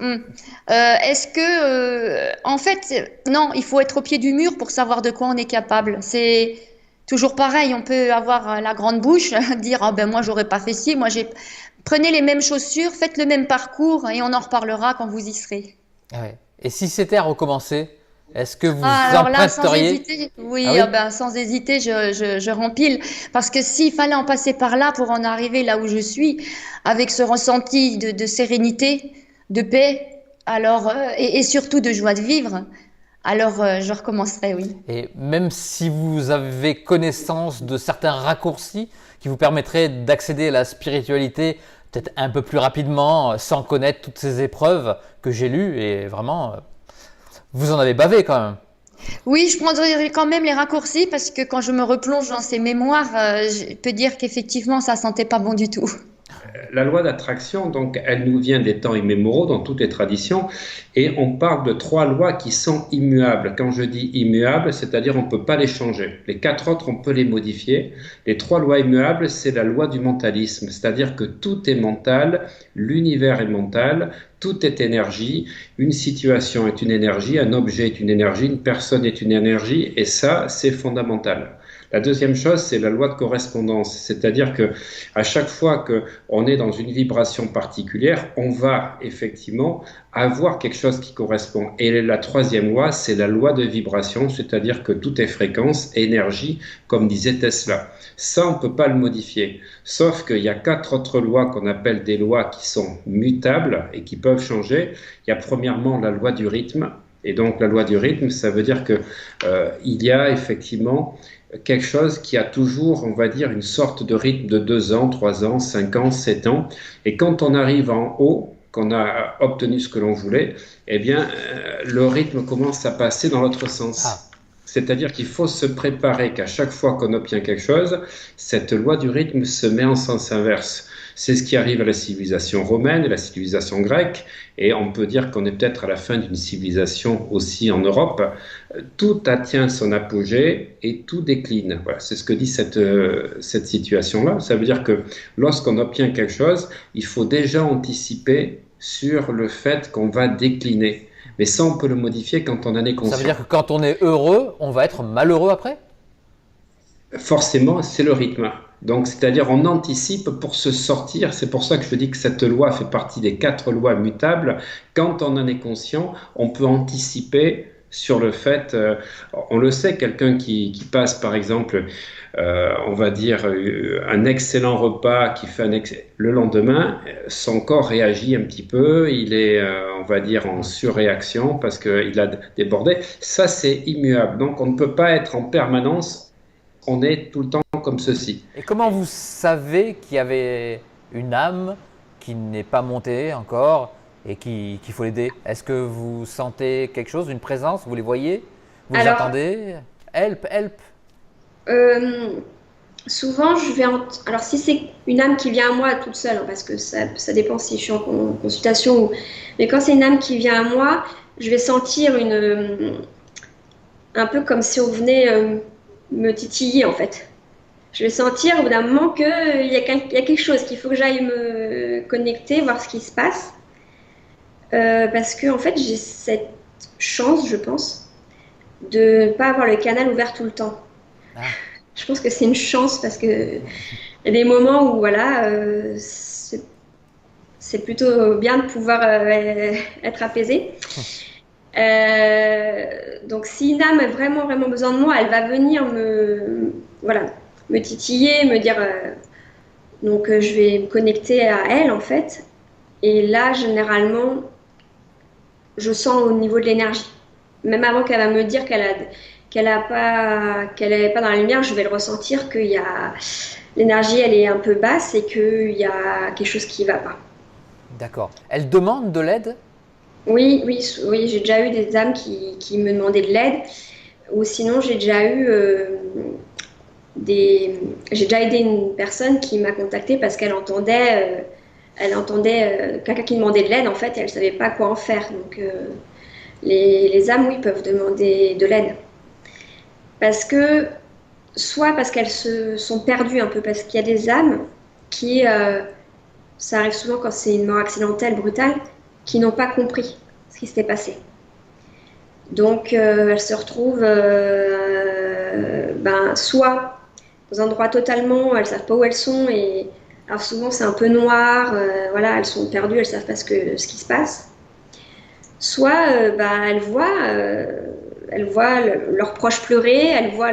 Est-ce que, en fait, non, il faut être au pied du mur pour savoir de quoi on est capable. C'est toujours pareil, on peut avoir la grande bouche, dire moi j'aurais pas fait ci, moi j'ai Prenez les mêmes chaussures, faites le même parcours et on en reparlera quand vous y serez. Ouais. Et si c'était à recommencer, est-ce que vous Alors là, sans emprunteriez? hésiter, oui, Ah oui? sans hésiter, je rempile. Parce que s'il fallait en passer par là pour en arriver là où je suis, avec ce ressenti de sérénité, de paix, alors, et surtout de joie de vivre, alors je recommencerai, oui. Et même si vous avez connaissance de certains raccourcis qui vous permettraient d'accéder à la spiritualité peut-être un peu plus rapidement, sans connaître toutes ces épreuves que j'ai lues, et vraiment, vous en avez bavé quand même. Oui, je prendrai quand même les raccourcis parce que quand je me replonge dans ces mémoires, je peux dire qu'effectivement, ça sentait pas bon du tout. La loi d'attraction, donc, elle nous vient des temps immémoriaux dans toutes les traditions, et on parle de 3 lois qui sont immuables. Quand je dis immuables, c'est-à-dire on ne peut pas les changer. Les 4 autres, on peut les modifier. Les 3 lois immuables, c'est la loi du mentalisme, c'est-à-dire que tout est mental, l'univers est mental, tout est énergie, une situation est une énergie, un objet est une énergie, une personne est une énergie, et ça, c'est fondamental. La deuxième chose, c'est la loi de correspondance, c'est-à-dire que à chaque fois qu'on est dans une vibration particulière, on va effectivement avoir quelque chose qui correspond. Et la troisième loi, c'est la loi de vibration, c'est-à-dire que tout est fréquence, énergie, comme disait Tesla. Ça, on ne peut pas le modifier. Sauf qu'il y a 4 autres lois qu'on appelle des lois qui sont mutables et qui peuvent changer. Il y a premièrement la loi du rythme. Et donc la loi du rythme, ça veut dire que il y a effectivement quelque chose qui a toujours, on va dire, une sorte de rythme de 2 ans, 3 ans, 5 ans, 7 ans. Et quand on arrive en haut, qu'on a obtenu ce que l'on voulait, eh bien, le rythme commence à passer dans l'autre sens. C'est-à-dire qu'il faut se préparer qu'à chaque fois qu'on obtient quelque chose, cette loi du rythme se met en sens inverse. C'est ce qui arrive à la civilisation romaine, à la civilisation grecque, et on peut dire qu'on est peut-être à la fin d'une civilisation aussi en Europe. Tout atteint son apogée et tout décline. Voilà, c'est ce que dit cette situation-là. Ça veut dire que lorsqu'on obtient quelque chose, il faut déjà anticiper sur le fait qu'on va décliner. Mais ça, on peut le modifier quand on en est conscient. Ça veut dire que quand on est heureux, on va être malheureux après? Forcément, c'est le rythme. Donc, c'est-à-dire on anticipe pour se sortir. C'est pour ça que je dis que cette loi fait partie des 4 lois mutables. Quand on en est conscient, on peut anticiper sur le fait, on le sait, quelqu'un qui passe par exemple, on va dire, un excellent repas, qui fait le lendemain, son corps réagit un petit peu, il est, on va dire, en surréaction parce qu'il a débordé. Ça, c'est immuable. Donc, on ne peut pas être en permanence, on est tout le temps comme ceci. Et comment vous savez qu'il y avait une âme qui n'est pas montée encore et qu'il faut l'aider? Est-ce que vous sentez quelque chose, une présence? Vous les voyez? Vous les attendez? Help, help. Souvent, je vais alors si c'est une âme qui vient à moi toute seule, hein, parce que ça dépend si je suis en consultation mais quand c'est une âme qui vient à moi, je vais sentir un peu comme si on venait me titiller en fait. Je vais sentir au bout d'un moment qu'il y a quelque chose, qu'il faut que j'aille me connecter, voir ce qui se passe. Parce que en fait, j'ai cette chance, je pense, de ne pas avoir le canal ouvert tout le temps. Je pense que c'est une chance parce que il y a des moments où voilà, c'est plutôt bien de pouvoir être apaisé. Donc si une âme a vraiment besoin de moi, elle va venir me titiller, me dire donc je vais me connecter à elle en fait, et là généralement je sens au niveau de l'énergie, même avant qu'elle va me dire qu'elle n'est pas dans la lumière, je vais le ressentir que l'énergie elle est un peu basse et qu'il y a quelque chose qui ne va pas. D'accord. Elle demande de l'aide? Oui, j'ai déjà eu des âmes qui me demandaient de l'aide, ou sinon j'ai déjà aidé une personne qui m'a contactée parce qu'elle entendait quelqu'un qui demandait de l'aide en fait et elle ne savait pas quoi en faire. Donc les âmes, oui, peuvent demander de l'aide. Soit parce qu'elles se sont perdues un peu, parce qu'il y a des âmes qui, ça arrive souvent quand c'est une mort accidentelle, brutale, qui n'ont pas compris ce qui s'était passé. Donc elles se retrouvent soit dans un endroit totalement, elles ne savent pas où elles sont et Alors souvent c'est un peu noir, voilà, elles sont perdues, elles savent pas ce qui se passe. Soit elles voient leurs proches pleurer, elles voient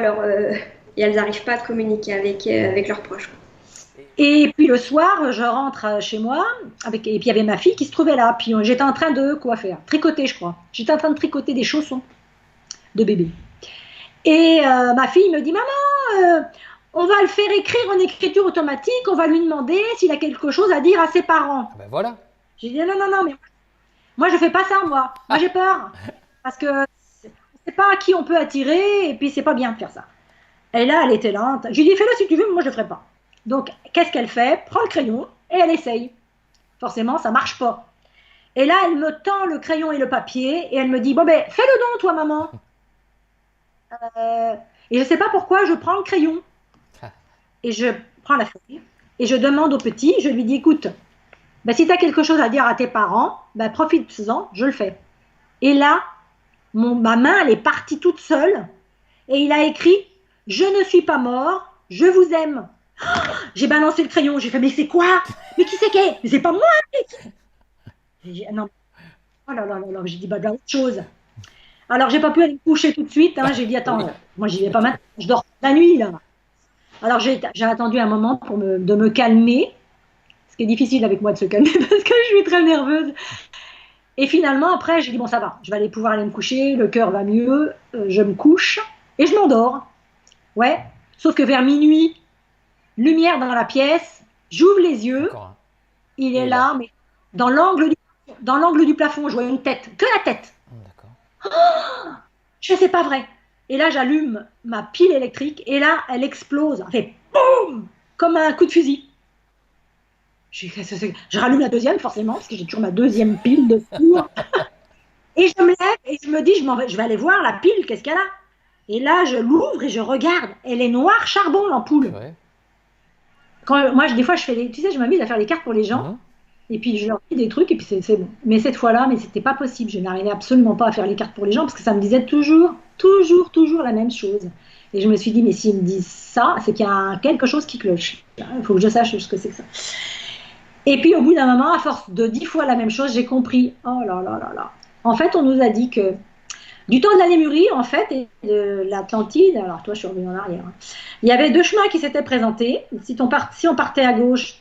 et elles n'arrivent pas à communiquer avec leurs proches. Et puis le soir, je rentre chez moi, et puis il y avait ma fille qui se trouvait là. Puis j'étais en train de quoi faire? Tricoter, je crois. J'étais en train de tricoter des chaussons de bébé. Et ma fille me dit, maman, on va le faire écrire en écriture automatique, on va lui demander s'il a quelque chose à dire à ses parents. Ben voilà. J'ai dit, non, mais moi je fais pas ça, moi. Moi j'ai peur. Parce que on sait pas à qui on peut attirer, et puis c'est pas bien de faire ça. Et là, elle était là. Je lui ai dit, fais-le si tu veux, mais moi je le ferai pas. Donc, qu'est-ce qu'elle fait? Prend le crayon et elle essaye. Forcément, ça marche pas. Et là, elle me tend le crayon et le papier et elle me dit, bon ben, fais-le donc, toi, maman. Et je sais pas pourquoi, je prends le crayon et je prends la feuille et je demande au petit, je lui dis, écoute, ben, si tu as quelque chose à dire à tes parents, ben, profite-en, je le fais. Et là, ma main, elle est partie toute seule et il a écrit, je ne suis pas mort, je vous aime. J'ai balancé le crayon, j'ai fait, mais c'est quoi? Mais qui c'est qui est? Mais c'est pas moi! Non. Oh là là là là, j'ai dit, bah, autre chose. Alors, j'ai pas pu aller me coucher tout de suite, hein. J'ai dit, attends, moi, j'y vais pas maintenant, je dors la nuit, là. Alors, j'ai attendu un moment de me calmer, ce qui est difficile avec moi de se calmer parce que je suis très nerveuse. Et finalement, après, j'ai dit, bon, ça va, je vais pouvoir aller me coucher, le cœur va mieux, je me couche et je m'endors. Ouais, sauf que vers minuit, lumière dans la pièce, j'ouvre les yeux, il est là, mais dans l'angle du plafond, je vois une tête, que la tête. Oh, je sais pas vrai. Et là, j'allume ma pile électrique et là, elle explose, elle fait boum, comme un coup de fusil. Je rallume la deuxième, forcément, parce que j'ai toujours ma deuxième pile de four. Et je me lève et je me dis, je vais aller voir la pile, qu'est-ce qu'elle a? Et là, je l'ouvre et je regarde. Elle est noire charbon, l'ampoule. Ouais. Moi, des fois, je m'amuse à faire les cartes pour les gens. Et puis, je leur dis des trucs et puis c'est bon. Mais cette fois-là, c'était pas possible. Je n'arrivais absolument pas à faire les cartes pour les gens parce que ça me disait toujours la même chose. Et je me suis dit, mais s'ils me disent ça, c'est qu'il y a quelque chose qui cloche. Il faut que je sache ce que c'est que ça. Et puis, au bout d'un moment, à force de 10 fois la même chose, j'ai compris. Oh là là là là. En fait, on nous a dit que du temps de la Lémurie, en fait, et de l'Atlantide, alors toi, je suis revenue en arrière, hein. Il y avait deux chemins qui s'étaient présentés. Si on partait à gauche,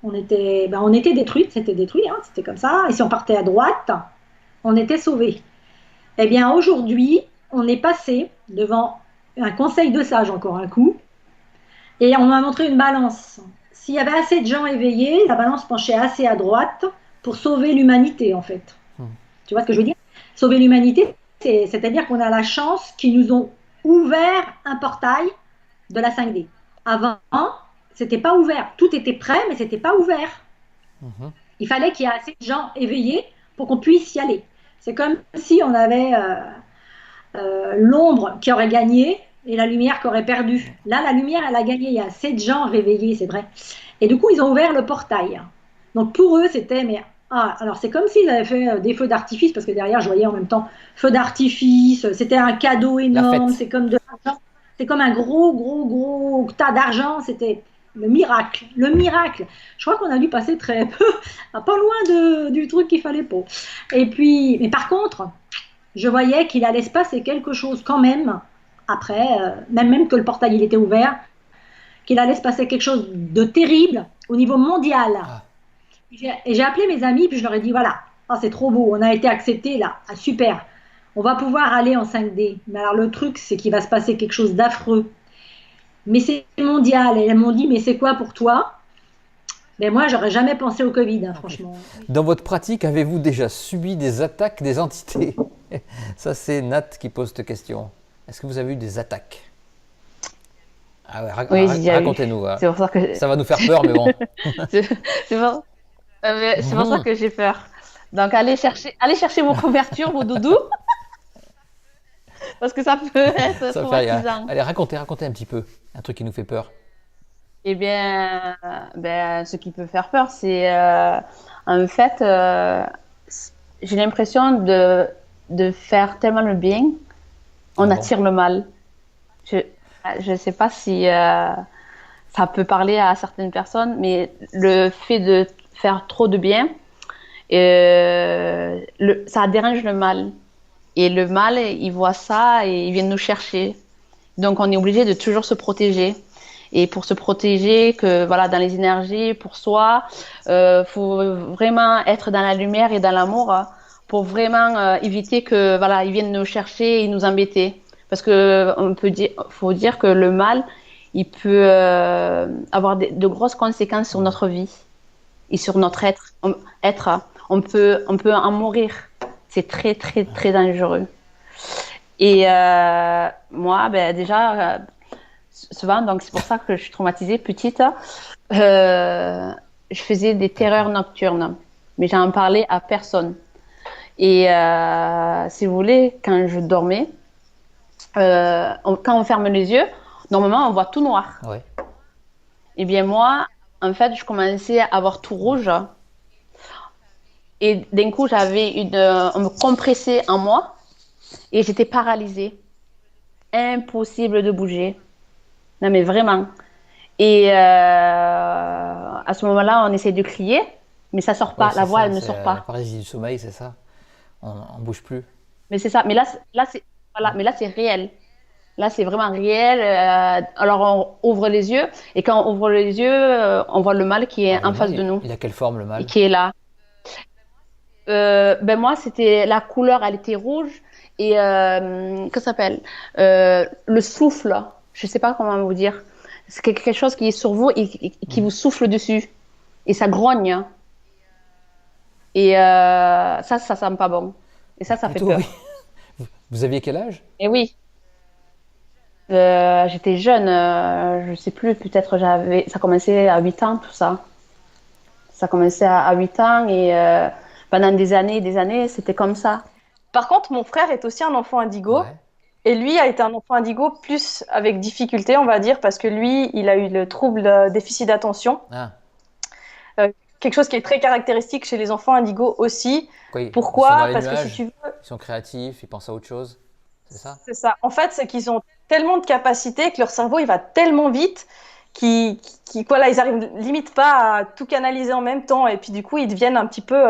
on était détruite, c'était détruit, hein, c'était comme ça. Et si on partait à droite, on était sauvés. Eh bien, aujourd'hui, on est passé devant un conseil de sages, encore un coup, et on m'a montré une balance. S'il y avait assez de gens éveillés, la balance penchait assez à droite pour sauver l'humanité, en fait. Tu vois ce que je veux dire? Sauver l'humanité, c'est-à-dire qu'on a la chance qu'ils nous ont ouvert un portail de la 5D. Avant, c'était pas ouvert. Tout était prêt, mais c'était pas ouvert. Il fallait qu'il y ait assez de gens éveillés pour qu'on puisse y aller. C'est comme si on avait l'ombre qui aurait gagné et la lumière qui aurait perdu. Là, la lumière, elle a gagné. Il y a assez de gens réveillés, c'est vrai. Et du coup, ils ont ouvert le portail. Donc pour eux, c'était... alors c'est comme s'ils avaient fait des feux d'artifice, parce que derrière, je voyais en même temps feux d'artifice. C'était un cadeau énorme. C'est comme de l'argent. C'est comme un gros tas d'argent. C'était le miracle. Le miracle. Je crois qu'on a dû passer très peu, pas loin du truc qu'il fallait pas. Et puis, mais par contre, je voyais qu'il allait se passer quelque chose quand même, après, même que le portail il était ouvert, qu'il allait se passer quelque chose de terrible au niveau mondial. Et j'ai appelé mes amis, puis je leur ai dit, voilà, c'est trop beau, on a été acceptés là, super. On va pouvoir aller en 5D. Mais alors le truc, c'est qu'il va se passer quelque chose d'affreux. Mais c'est mondial. Et elles m'ont dit, mais c'est quoi pour toi? Ben moi, j'aurais jamais pensé au Covid, hein, franchement. Dans votre pratique, avez-vous déjà subi des attaques des entités? Ça, c'est Nat qui pose cette question. Est-ce que vous avez eu des attaques? Ah ouais, racontez-nous. C'est pour ça que ça va nous faire peur, mais bon. c'est pour ça que j'ai peur. Donc, allez chercher vos couvertures, vos doudous. Parce que ça peut être traumatisant. Allez, racontez un petit peu, un truc qui nous fait peur. Eh bien, ce qui peut faire peur, c'est en fait, j'ai l'impression de faire tellement le bien, on attire le mal. Je ne sais pas si ça peut parler à certaines personnes, mais le fait de faire trop de bien, ça dérange le mal. Et le mal, il voit ça et il vient nous chercher. Donc, on est obligé de toujours se protéger. Et pour se protéger, dans les énergies, pour soi, faut vraiment être dans la lumière et dans l'amour pour vraiment éviter ils viennent nous chercher et nous embêter. Parce que faut dire que le mal, il peut avoir de grosses conséquences sur notre vie et sur notre être. On peut en mourir. C'est très, très, très dangereux. Et moi, déjà, souvent, donc c'est pour ça que je suis traumatisée petite, je faisais des terreurs nocturnes, mais j'en parlais à personne. Et si vous voulez, quand je dormais, quand on ferme les yeux, normalement, on voit tout noir. Ouais. Et bien moi, en fait, je commençais à avoir tout rouge. Et d'un coup, on me compressait en moi et j'étais paralysée. Impossible de bouger. Non, mais vraiment. Et à ce moment-là, on essaie de crier, mais ça sort pas. La voix, elle ne sort pas. La paralysie du sommeil, c'est ça. On bouge plus. Mais c'est ça. Mais là, c'est réel. Là, c'est vraiment réel. Alors, on ouvre les yeux. Et quand on ouvre les yeux, on voit le mal qui est en face de nous. Il a quelle forme, le mal? Et qui est là. Moi, c'était la couleur, elle était rouge. Et, que ça s'appelle le souffle. Je sais pas comment vous dire. C'est quelque chose qui est sur vous et qui vous souffle dessus. Et ça grogne. Et ça sent pas bon. Et ça fait peur. Oui. Vous aviez quel âge? Et oui. J'étais jeune, je sais plus, peut-être ça commençait à 8 ans, tout ça. Ça commençait à 8 ans et pendant des années, c'était comme ça. Par contre, mon frère est aussi un enfant indigo. Ouais. Et lui a été un enfant indigo plus avec difficulté, on va dire, parce que lui, il a eu le trouble déficit d'attention. Ah. Quelque chose qui est très caractéristique chez les enfants indigos aussi. Oui, Pourquoi? Parce que si tu veux... Ils sont créatifs, ils pensent à autre chose, c'est ça? C'est ça. En fait, c'est qu'ils ont tellement de capacités que leur cerveau, il va tellement vite qu'ils arrivent limite pas à tout canaliser en même temps. Et puis du coup, ils deviennent un petit peu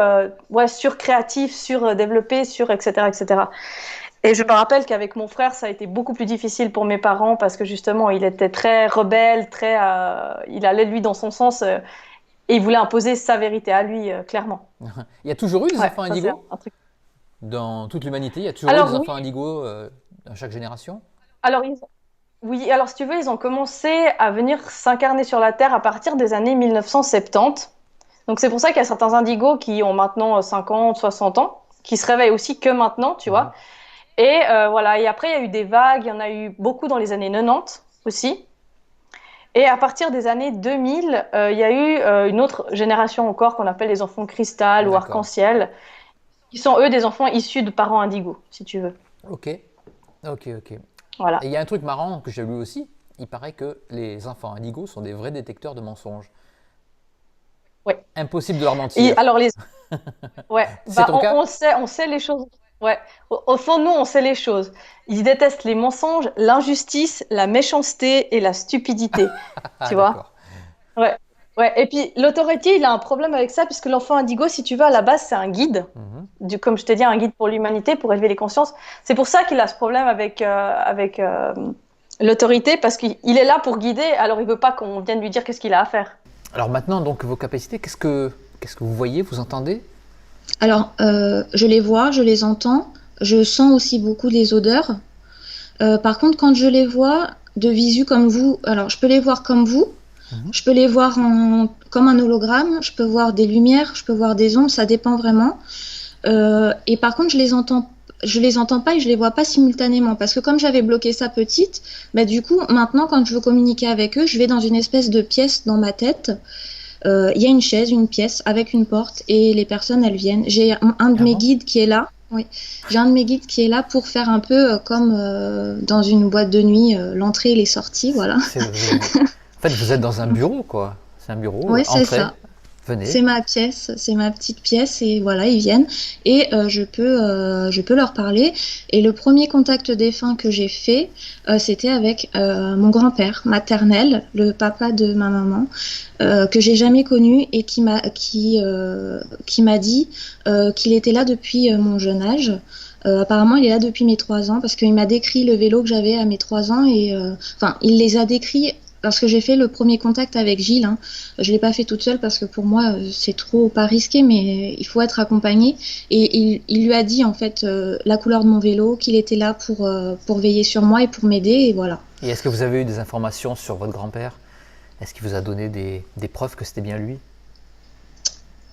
surcréatifs, surdéveloppés, etc., etc. Et je me rappelle qu'avec mon frère, ça a été beaucoup plus difficile pour mes parents parce que justement, il était très rebelle, il allait lui dans son sens et il voulait imposer sa vérité à lui, clairement. Il y a toujours eu des enfants indigos dans toute l'humanité. Il y a toujours eu des enfants indigos dans chaque génération. Alors, oui, alors si tu veux, ils ont commencé à venir s'incarner sur la Terre à partir des années 1970. Donc c'est pour ça qu'il y a certains indigos qui ont maintenant 50, 60 ans, qui se réveillent aussi que maintenant, tu vois. Et voilà, et après il y a eu des vagues, il y en a eu beaucoup dans les années 90 aussi. Et à partir des années 2000, il y a eu une autre génération encore qu'on appelle les enfants cristal ou arc-en-ciel, qui sont eux des enfants issus de parents indigos, si tu veux. Ok. Voilà. Et il y a un truc marrant que j'ai lu aussi, il paraît que les enfants indigos sont des vrais détecteurs de mensonges. Ouais. Impossible de leur mentir. Alors ouais, C'est ton cas? on sait les choses. Ouais. Au fond, nous, on sait les choses. Ils détestent les mensonges, l'injustice, la méchanceté et la stupidité. Tu vois? Ouais. Ouais. Et puis l'autorité, il a un problème avec ça puisque l'enfant indigo, si tu veux, à la base, c'est un guide. Comme je t'ai dit, un guide pour l'humanité, pour élever les consciences. C'est pour ça qu'il a ce problème avec l'autorité parce qu'il est là pour guider. Alors il veut pas qu'on vienne lui dire qu'est-ce qu'il a à faire. Alors maintenant, donc vos capacités, qu'est-ce que vous voyez, vous entendez? Alors, je les vois, je les entends, je sens aussi beaucoup les odeurs. Par contre, quand je les vois de visu comme vous, alors je peux les voir comme vous, je peux les voir comme un hologramme, je peux voir des lumières, je peux voir des ombres, ça dépend vraiment. Et par contre, je les entends pas et je les vois pas simultanément parce que comme j'avais bloqué ça petite, bah du coup, maintenant, quand je veux communiquer avec eux, je vais dans une espèce de pièce dans ma tête. Il y a une chaise, une pièce avec une porte et les personnes elles viennent. J'ai un de mes guides qui est là. Oui, j'ai un de mes guides qui est là pour faire un peu comme dans une boîte de nuit, l'entrée et les sorties, voilà. En fait, vous êtes dans un bureau, quoi. C'est un bureau. Oui, c'est ça. Venez. C'est ma pièce, c'est ma petite pièce et voilà, ils viennent et je peux leur parler. Et le premier contact défunt que j'ai fait, c'était avec mon grand-père maternel, le papa de ma maman, que j'ai jamais connu et qui m'a dit qu'il était là depuis mon jeune âge. Apparemment, il est là depuis mes 3 ans parce qu'il m'a décrit le vélo que j'avais à mes 3 ans et enfin, il les a décrits parce que j'ai fait le premier contact avec Gilles. Hein. Je l'ai pas fait toute seule parce que pour moi, c'est trop pas risqué, mais il faut être accompagné. Et il lui a dit en fait la couleur de mon vélo, qu'il était là pour veiller sur moi et pour m'aider et voilà. Et est-ce que vous avez eu des informations sur votre grand-père? Est-ce qu'il vous a donné des preuves que c'était bien lui?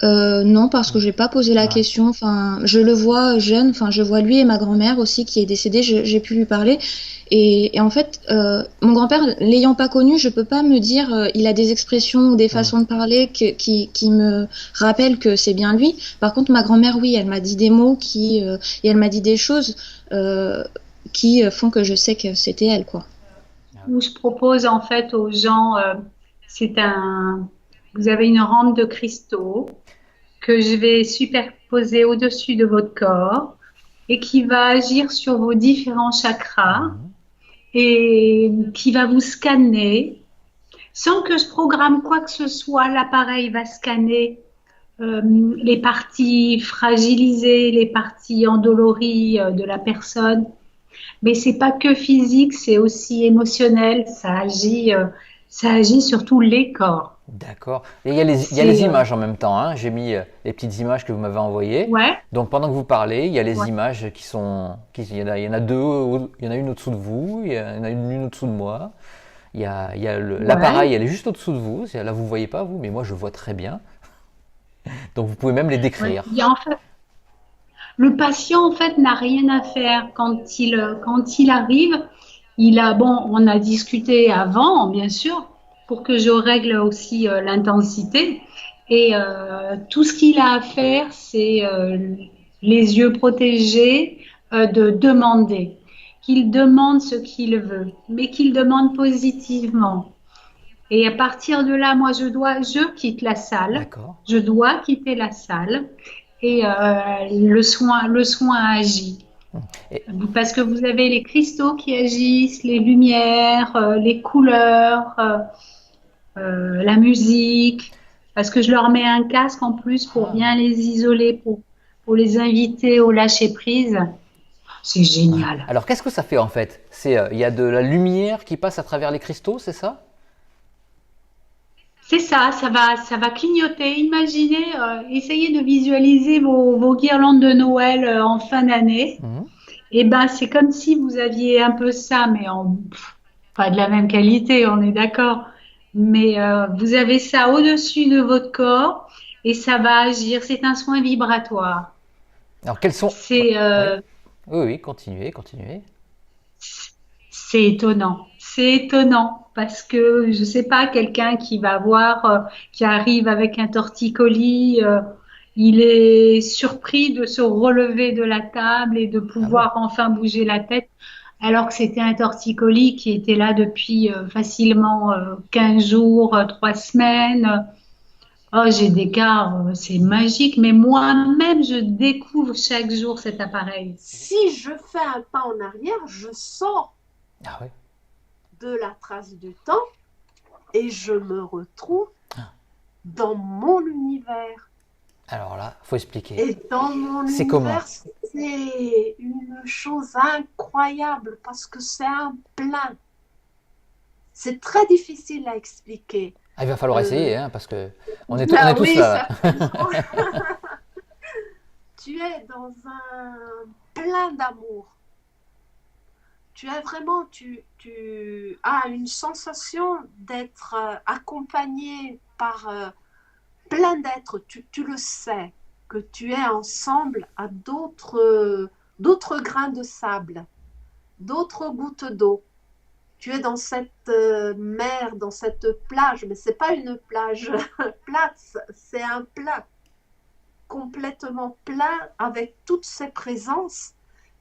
Non, parce que j'ai pas posé la question. Enfin, je le vois jeune. Enfin, je vois lui et ma grand-mère aussi qui est décédée. J'ai pu lui parler. Et en fait, mon grand-père, l'ayant pas connu, je peux pas me dire il a des expressions ou des façons de parler qui me rappellent que c'est bien lui. Par contre, ma grand-mère, oui, elle m'a dit des mots et elle m'a dit des choses qui font que je sais que c'était elle, quoi. Où je propose en fait aux gens, vous avez une rampe de cristaux que je vais superposer au-dessus de votre corps et qui va agir sur vos différents chakras et qui va vous scanner sans que je programme quoi que ce soit. L'appareil va scanner les parties fragilisées, les parties endolories de la personne. Mais c'est pas que physique, c'est aussi émotionnel. Ça agit sur tous les corps. D'accord. Et il y a les images en même temps. Hein. J'ai mis les petites images que vous m'avez envoyées. Ouais. Donc pendant que vous parlez, il y a les images qui sont. Il y en a deux. Il y en a une au-dessous de vous. Il y en a une au-dessous de moi. Il y a l'appareil, elle est juste au-dessous de vous. Là, vous ne voyez pas, vous, mais moi, je vois très bien. Donc vous pouvez même les décrire. Ouais. En fait, le patient, en fait, n'a rien à faire quand il arrive. On a discuté avant, bien sûr, pour que je règle aussi l'intensité. Et tout ce qu'il a à faire, c'est les yeux protégés, de demander. Qu'il demande ce qu'il veut, mais qu'il demande positivement. Et à partir de là, moi, je quitte la salle. Je dois quitter la salle. Et le soin agit. Parce que vous avez les cristaux qui agissent, les lumières, les couleurs, la musique. Parce que je leur mets un casque en plus pour bien les isoler, pour les inviter au lâcher prise. C'est génial. Alors qu'est-ce que ça fait en fait? Il y a de la lumière qui passe à travers les cristaux, c'est ça? C'est ça, ça va clignoter. Imaginez, essayez de visualiser vos guirlandes de Noël en fin d'année. Et ben, c'est comme si vous aviez un peu ça, mais pas de la même qualité, on est d'accord. Mais vous avez ça au-dessus de votre corps et ça va agir. C'est un soin vibratoire. Alors quels sont... Oui, continuez. C'est étonnant. C'est étonnant parce que je sais pas, quelqu'un qui va voir, qui arrive avec un torticolis, il est surpris de se relever de la table et de pouvoir enfin bouger la tête, alors que c'était un torticolis qui était là depuis facilement 15 jours, 3 semaines. Oh, j'ai des cas, c'est magique, mais moi-même, je découvre chaque jour cet appareil. Si je fais un pas en arrière, je sors de la trace du temps et je me retrouve dans mon univers. Alors là, il faut expliquer. Et dans mon univers, c'est une chose incroyable parce que c'est un plein. C'est très difficile à expliquer. Ah, il va falloir essayer, hein, parce que on est tous là. Tu es dans un plein d'amour. Tu as vraiment, tu as une sensation d'être accompagné par plein d'êtres. Tu le sais, que tu es ensemble à d'autres grains de sable, d'autres gouttes d'eau. Tu es dans cette mer, dans cette plage, mais ce n'est pas une plage plate, c'est un plat complètement plein avec toutes ces présences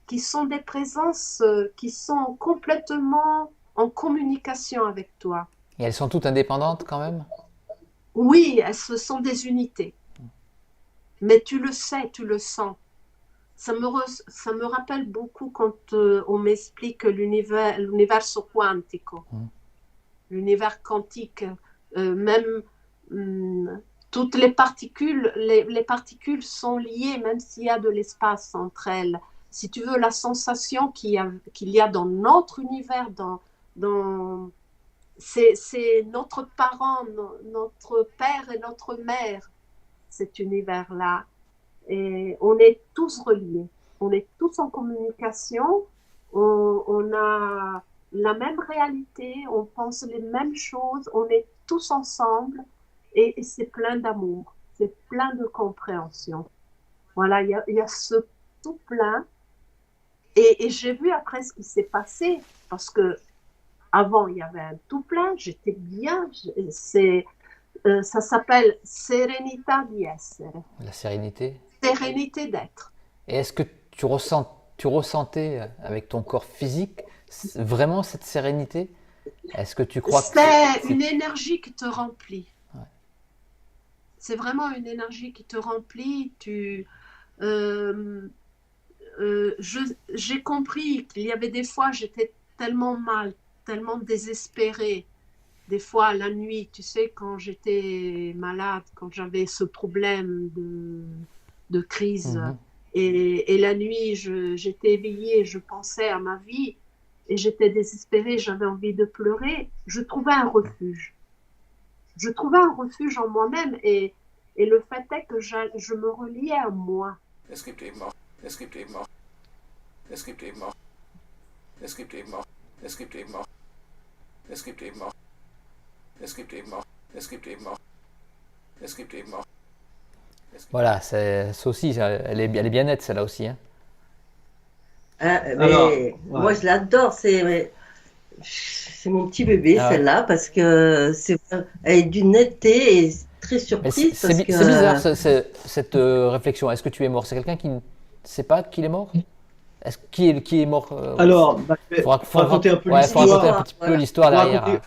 qui sont des présences qui sont complètement en communication avec toi. Et elles sont toutes indépendantes quand même? Oui, ce sont des unités. Mais tu le sais, tu le sens. Ça me rappelle beaucoup quand on m'explique l'universo quantico, l'univers quantique. Même toutes les particules sont liées, même s'il y a de l'espace entre elles. Si tu veux, la sensation qu'il y a dans notre univers, c'est notre parent, notre père et notre mère, cet univers-là. Et on est tous reliés, on est tous en communication, on a la même réalité, on pense les mêmes choses, on est tous ensemble et c'est plein d'amour, c'est plein de compréhension. Voilà, il y a ce tout plein. Et j'ai vu après ce qui s'est passé, parce que avant il y avait un tout plein, j'étais bien, ça s'appelle Serenità di essere. La sérénité. Sérénité d'être. Et est-ce que tu ressentais avec ton corps physique vraiment cette sérénité? Est-ce que tu crois que c'est une énergie qui te remplit? Ouais. C'est vraiment une énergie qui te remplit. J'ai compris qu'il y avait des fois, j'étais tellement mal, tellement désespérée. Des fois, la nuit, tu sais, quand j'étais malade, quand j'avais ce problème de crise, et la nuit, j'étais éveillée, je pensais à ma vie, et j'étais désespérée, j'avais envie de pleurer. Je trouvais un refuge. Je trouvais un refuge en moi-même, et le fait est que je me reliais à moi. Es gibt eben auch, es gibt eben auch, es gibt eben auch, es gibt eben auch, es gibt eben auch, es gibt eben auch, es gibt eben auch, es gibt eben auch, es gibt eben auch. Voilà, ça aussi, elle est bien nette, celle-là aussi. Hein. Alors, moi, je l'adore. C'est mon petit bébé, celle-là, parce que elle est d'une netteté et très surprise. C'est bizarre, cette réflexion. Est-ce que tu es mort? C'est quelqu'un qui ne sait pas qu'il est mort? Qui est mort Alors, il faut raconter un peu l'histoire. Faut raconter un petit peu l'histoire derrière.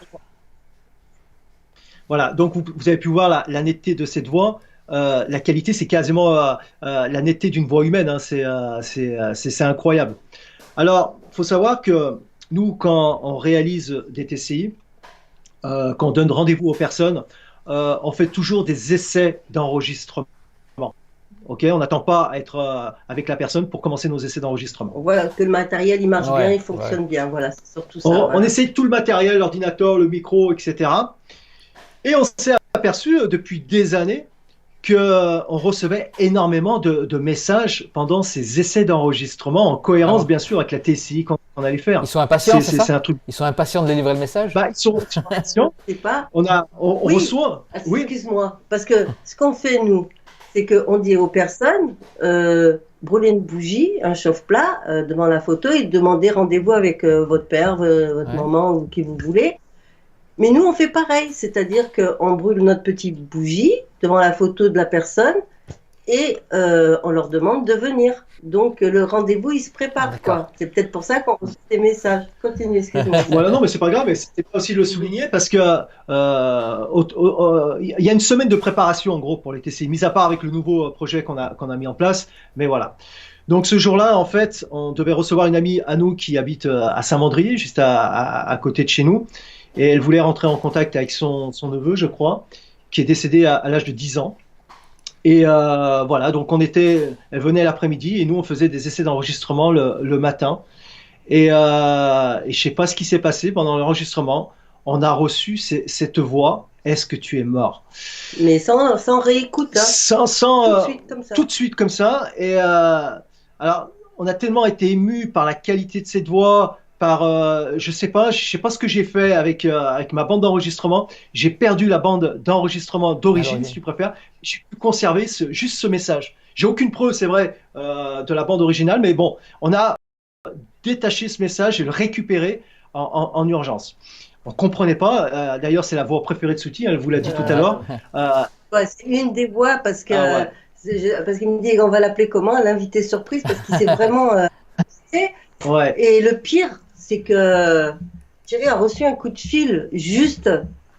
Voilà, donc vous avez pu voir la netteté de cette voix. La qualité, c'est quasiment la netteté d'une voix humaine. Hein. C'est incroyable. Alors, il faut savoir que nous, quand on réalise des TCI, quand on donne rendez-vous aux personnes, on fait toujours des essais d'enregistrement. Okay, on n'attend pas à être avec la personne pour commencer nos essais d'enregistrement. Voilà, que le matériel il marche bien, il fonctionne bien. Voilà, c'est surtout ça. On essaye tout le matériel, l'ordinateur, le micro, etc. Et on s'est aperçu depuis des années qu'on recevait énormément de messages pendant ces essais d'enregistrement, en cohérence bien sûr avec la TCI qu'on allait faire. Ils sont impatients, c'est ça? C'est un truc. Ils sont impatients de délivrer le message? Ils sont impatients. On reçoit. Oui. Excuse-moi, parce que ce qu'on fait nous, c'est qu'on dit aux personnes, brûlez une bougie, un chauffe-plat devant la photo et demandez rendez-vous avec votre père, votre maman ou qui vous voulez. Mais nous, on fait pareil, c'est-à-dire qu'on brûle notre petite bougie devant la photo de la personne et on leur demande de venir. Donc, le rendez-vous, il se prépare, quoi. C'est peut-être pour ça qu'on reçoit des messages. Continue, excuse-moi. Voilà, non, mais c'est pas grave, mais c'était pas aussi de le souligner parce que il y a une semaine de préparation, en gros, pour les TCI, mis à part avec le nouveau projet qu'on a mis en place, mais voilà. Donc, ce jour-là, en fait, on devait recevoir une amie à nous qui habite à Saint-Mandrier, juste à côté de chez nous. Et elle voulait rentrer en contact avec son neveu, je crois, qui est décédé à l'âge de 10 ans. Et voilà, donc elle venait l'après-midi et nous, on faisait des essais d'enregistrement le matin. Et je sais pas ce qui s'est passé pendant l'enregistrement. On a reçu cette voix. Est-ce que tu es mort? Mais sans réécoute. Hein. Tout de suite comme ça. Et alors, on a tellement été émus par la qualité de cette voix, je sais pas ce que j'ai fait avec ma bande d'enregistrement. J'ai perdu la bande d'enregistrement d'origine, si tu préfères. J'ai pu conserver juste ce message. J'ai aucune preuve, c'est vrai, de la bande originale, mais bon, on a détaché ce message et le récupéré en urgence. On comprenait pas. D'ailleurs, c'est la voix préférée de Souti. Elle vous l'a dit tout à l'heure. C'est une des voix parce qu'il me dit on va l'appeler comment, l'invité surprise, parce qu'il s'est vraiment. Et le pire, c'est que Thierry a reçu un coup de fil juste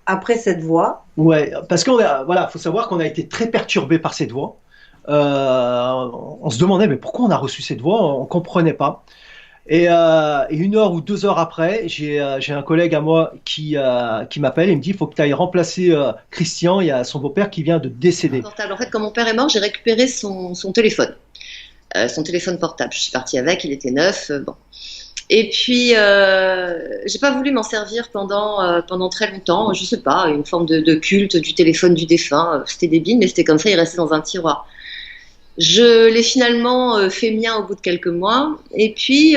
après cette voix. Ouais, parce voilà, faut savoir qu'on a été très perturbé par cette voix. On se demandait mais pourquoi on a reçu cette voix, on comprenait pas. Et 1 heure ou 2 heures après, j'ai un collègue à moi qui m'appelle et me dit il faut que tu ailles remplacer Christian, il y a son beau-père qui vient de décéder. En fait, quand mon père est mort, j'ai récupéré son téléphone. Son téléphone portable. Je suis partie avec, il était neuf. Bon. Et puis, j'ai pas voulu m'en servir pendant très longtemps. Je sais pas, une forme de culte du téléphone du défunt. C'était débile, mais c'était comme ça, il restait dans un tiroir. Je l'ai finalement fait mien au bout de quelques mois. Et puis,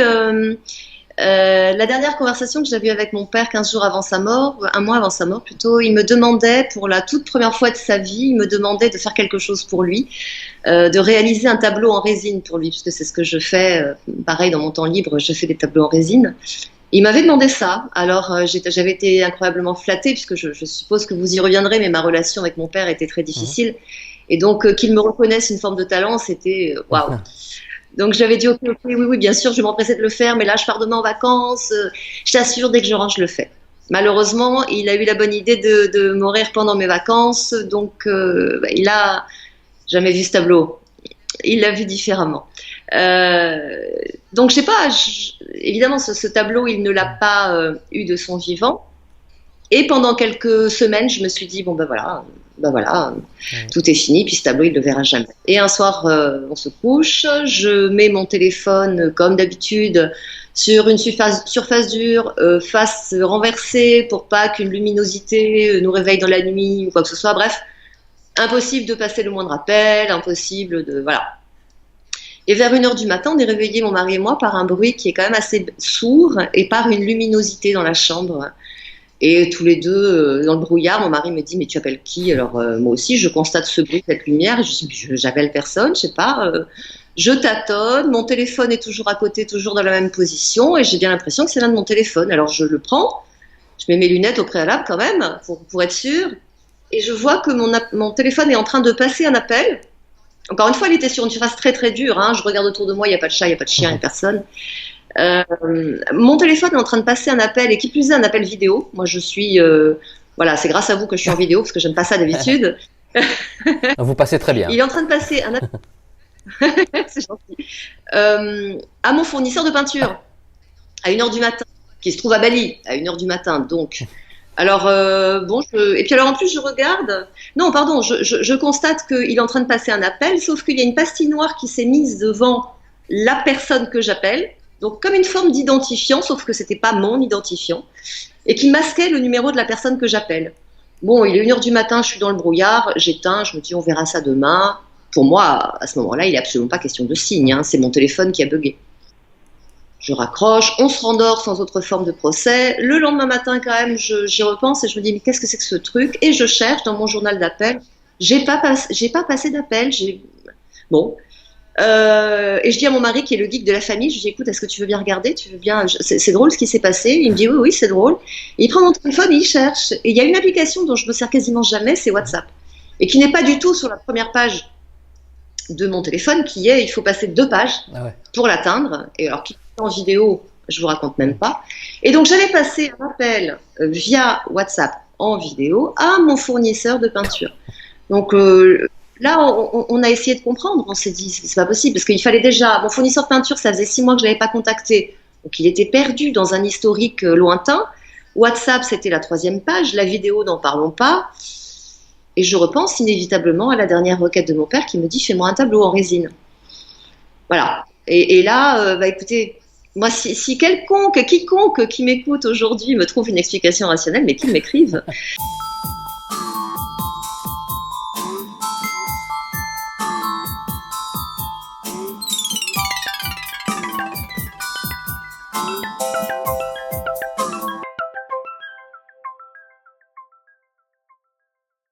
la dernière conversation que j'avais eue avec mon père 15 jours avant sa mort, un mois avant sa mort plutôt, il me demandait, pour la toute première fois de sa vie, il me demandait de faire quelque chose pour lui, de réaliser un tableau en résine pour lui, puisque c'est ce que je fais, pareil dans mon temps libre, je fais des tableaux en résine. Il m'avait demandé ça, alors j'avais été incroyablement flattée, puisque je suppose que vous y reviendrez, mais ma relation avec mon père était très difficile, et donc qu'il me reconnaisse une forme de talent, c'était waouh. Donc j'avais dit ok, oui, bien sûr, je vais m'empresser de le faire, mais là je pars demain en vacances, je t'assure, dès que je rentre, je le fais. Malheureusement, il a eu la bonne idée de mourir pendant mes vacances, donc il a jamais vu ce tableau. Il l'a vu différemment. Donc évidemment, ce tableau, il ne l'a pas eu de son vivant. Et pendant quelques semaines, je me suis dit bon ben voilà, tout est fini, puis ce tableau, il ne le verra jamais. Et un soir, on se couche, je mets mon téléphone, comme d'habitude, sur une surface dure, face renversée, pour pas qu'une luminosité nous réveille dans la nuit ou quoi que ce soit. Bref, impossible de passer le moindre appel, impossible de... Voilà. Et vers 1 heure du matin, on est réveillés, mon mari et moi, par un bruit qui est quand même assez sourd et par une luminosité dans la chambre. Et tous les deux, dans le brouillard, mon mari me dit « Mais tu appelles qui ?» Alors moi aussi, je constate ce bruit, cette lumière. J'appelle personne, je sais pas. Je tâtonne, mon téléphone est toujours à côté, toujours dans la même position. Et j'ai bien l'impression que c'est l'un de mon téléphone. Alors je le prends, je mets mes lunettes au préalable quand même, pour être sûr. Et je vois que mon téléphone est en train de passer un appel. Encore une fois, il était sur une surface très très dure. Hein. Je regarde autour de moi, il n'y a pas de chat, il n'y a pas de chien, il n'y a personne. Mon téléphone est en train de passer un appel, et qui plus est un appel vidéo. Moi je suis voilà, c'est grâce à vous que je suis en vidéo parce que j'aime pas ça d'habitude. Vous passez très bien. Il est en train de passer un appel c'est gentil, à mon fournisseur de peinture à 1 heure du matin, qui se trouve à Bali à 1 heure du matin. Donc alors et puis alors en plus je regarde, non pardon, je constate qu'il est en train de passer un appel, sauf qu'il y a une pastille noire qui s'est mise devant la personne que j'appelle. Donc comme une forme d'identifiant, sauf que c'était pas mon identifiant, et qui masquait le numéro de la personne que j'appelle. Bon, il est 1 heure du matin, je suis dans le brouillard, j'éteins, je me dis on verra ça demain. Pour moi, à ce moment-là, il n'est absolument pas question de signe, hein, c'est mon téléphone qui a bugué. Je raccroche, on se rendort sans autre forme de procès. Le lendemain matin, quand même, j'y repense et je me dis mais qu'est-ce que c'est que ce truc? Et je cherche dans mon journal d'appel. J'ai pas passé d'appel. Bon. Et je dis à mon mari qui est le geek de la famille, je lui dis écoute, est-ce que tu veux bien regarder, tu veux bien, c'est drôle ce qui s'est passé. Il me dit oui c'est drôle. Et il prend mon téléphone et il cherche, et il y a une application dont je me sers quasiment jamais, c'est WhatsApp, et qui n'est pas du tout sur la première page de mon téléphone, qui est il faut passer 2 pages pour l'atteindre, et alors qui est en vidéo, je vous raconte même pas. Et donc j'allais passer un appel via WhatsApp en vidéo à mon fournisseur de peinture. Donc là, on a essayé de comprendre, on s'est dit, c'est pas possible, parce qu'il fallait déjà, mon fournisseur de peinture, ça faisait 6 mois que je l'avais pas contacté, donc il était perdu dans un historique lointain. WhatsApp, c'était la 3e page, la vidéo, n'en parlons pas. Et je repense inévitablement à la dernière requête de mon père qui me dit, fais-moi un tableau en résine. Voilà. Et là, écoutez, moi, si quiconque qui m'écoute aujourd'hui me trouve une explication rationnelle, mais qu'il m'écrive.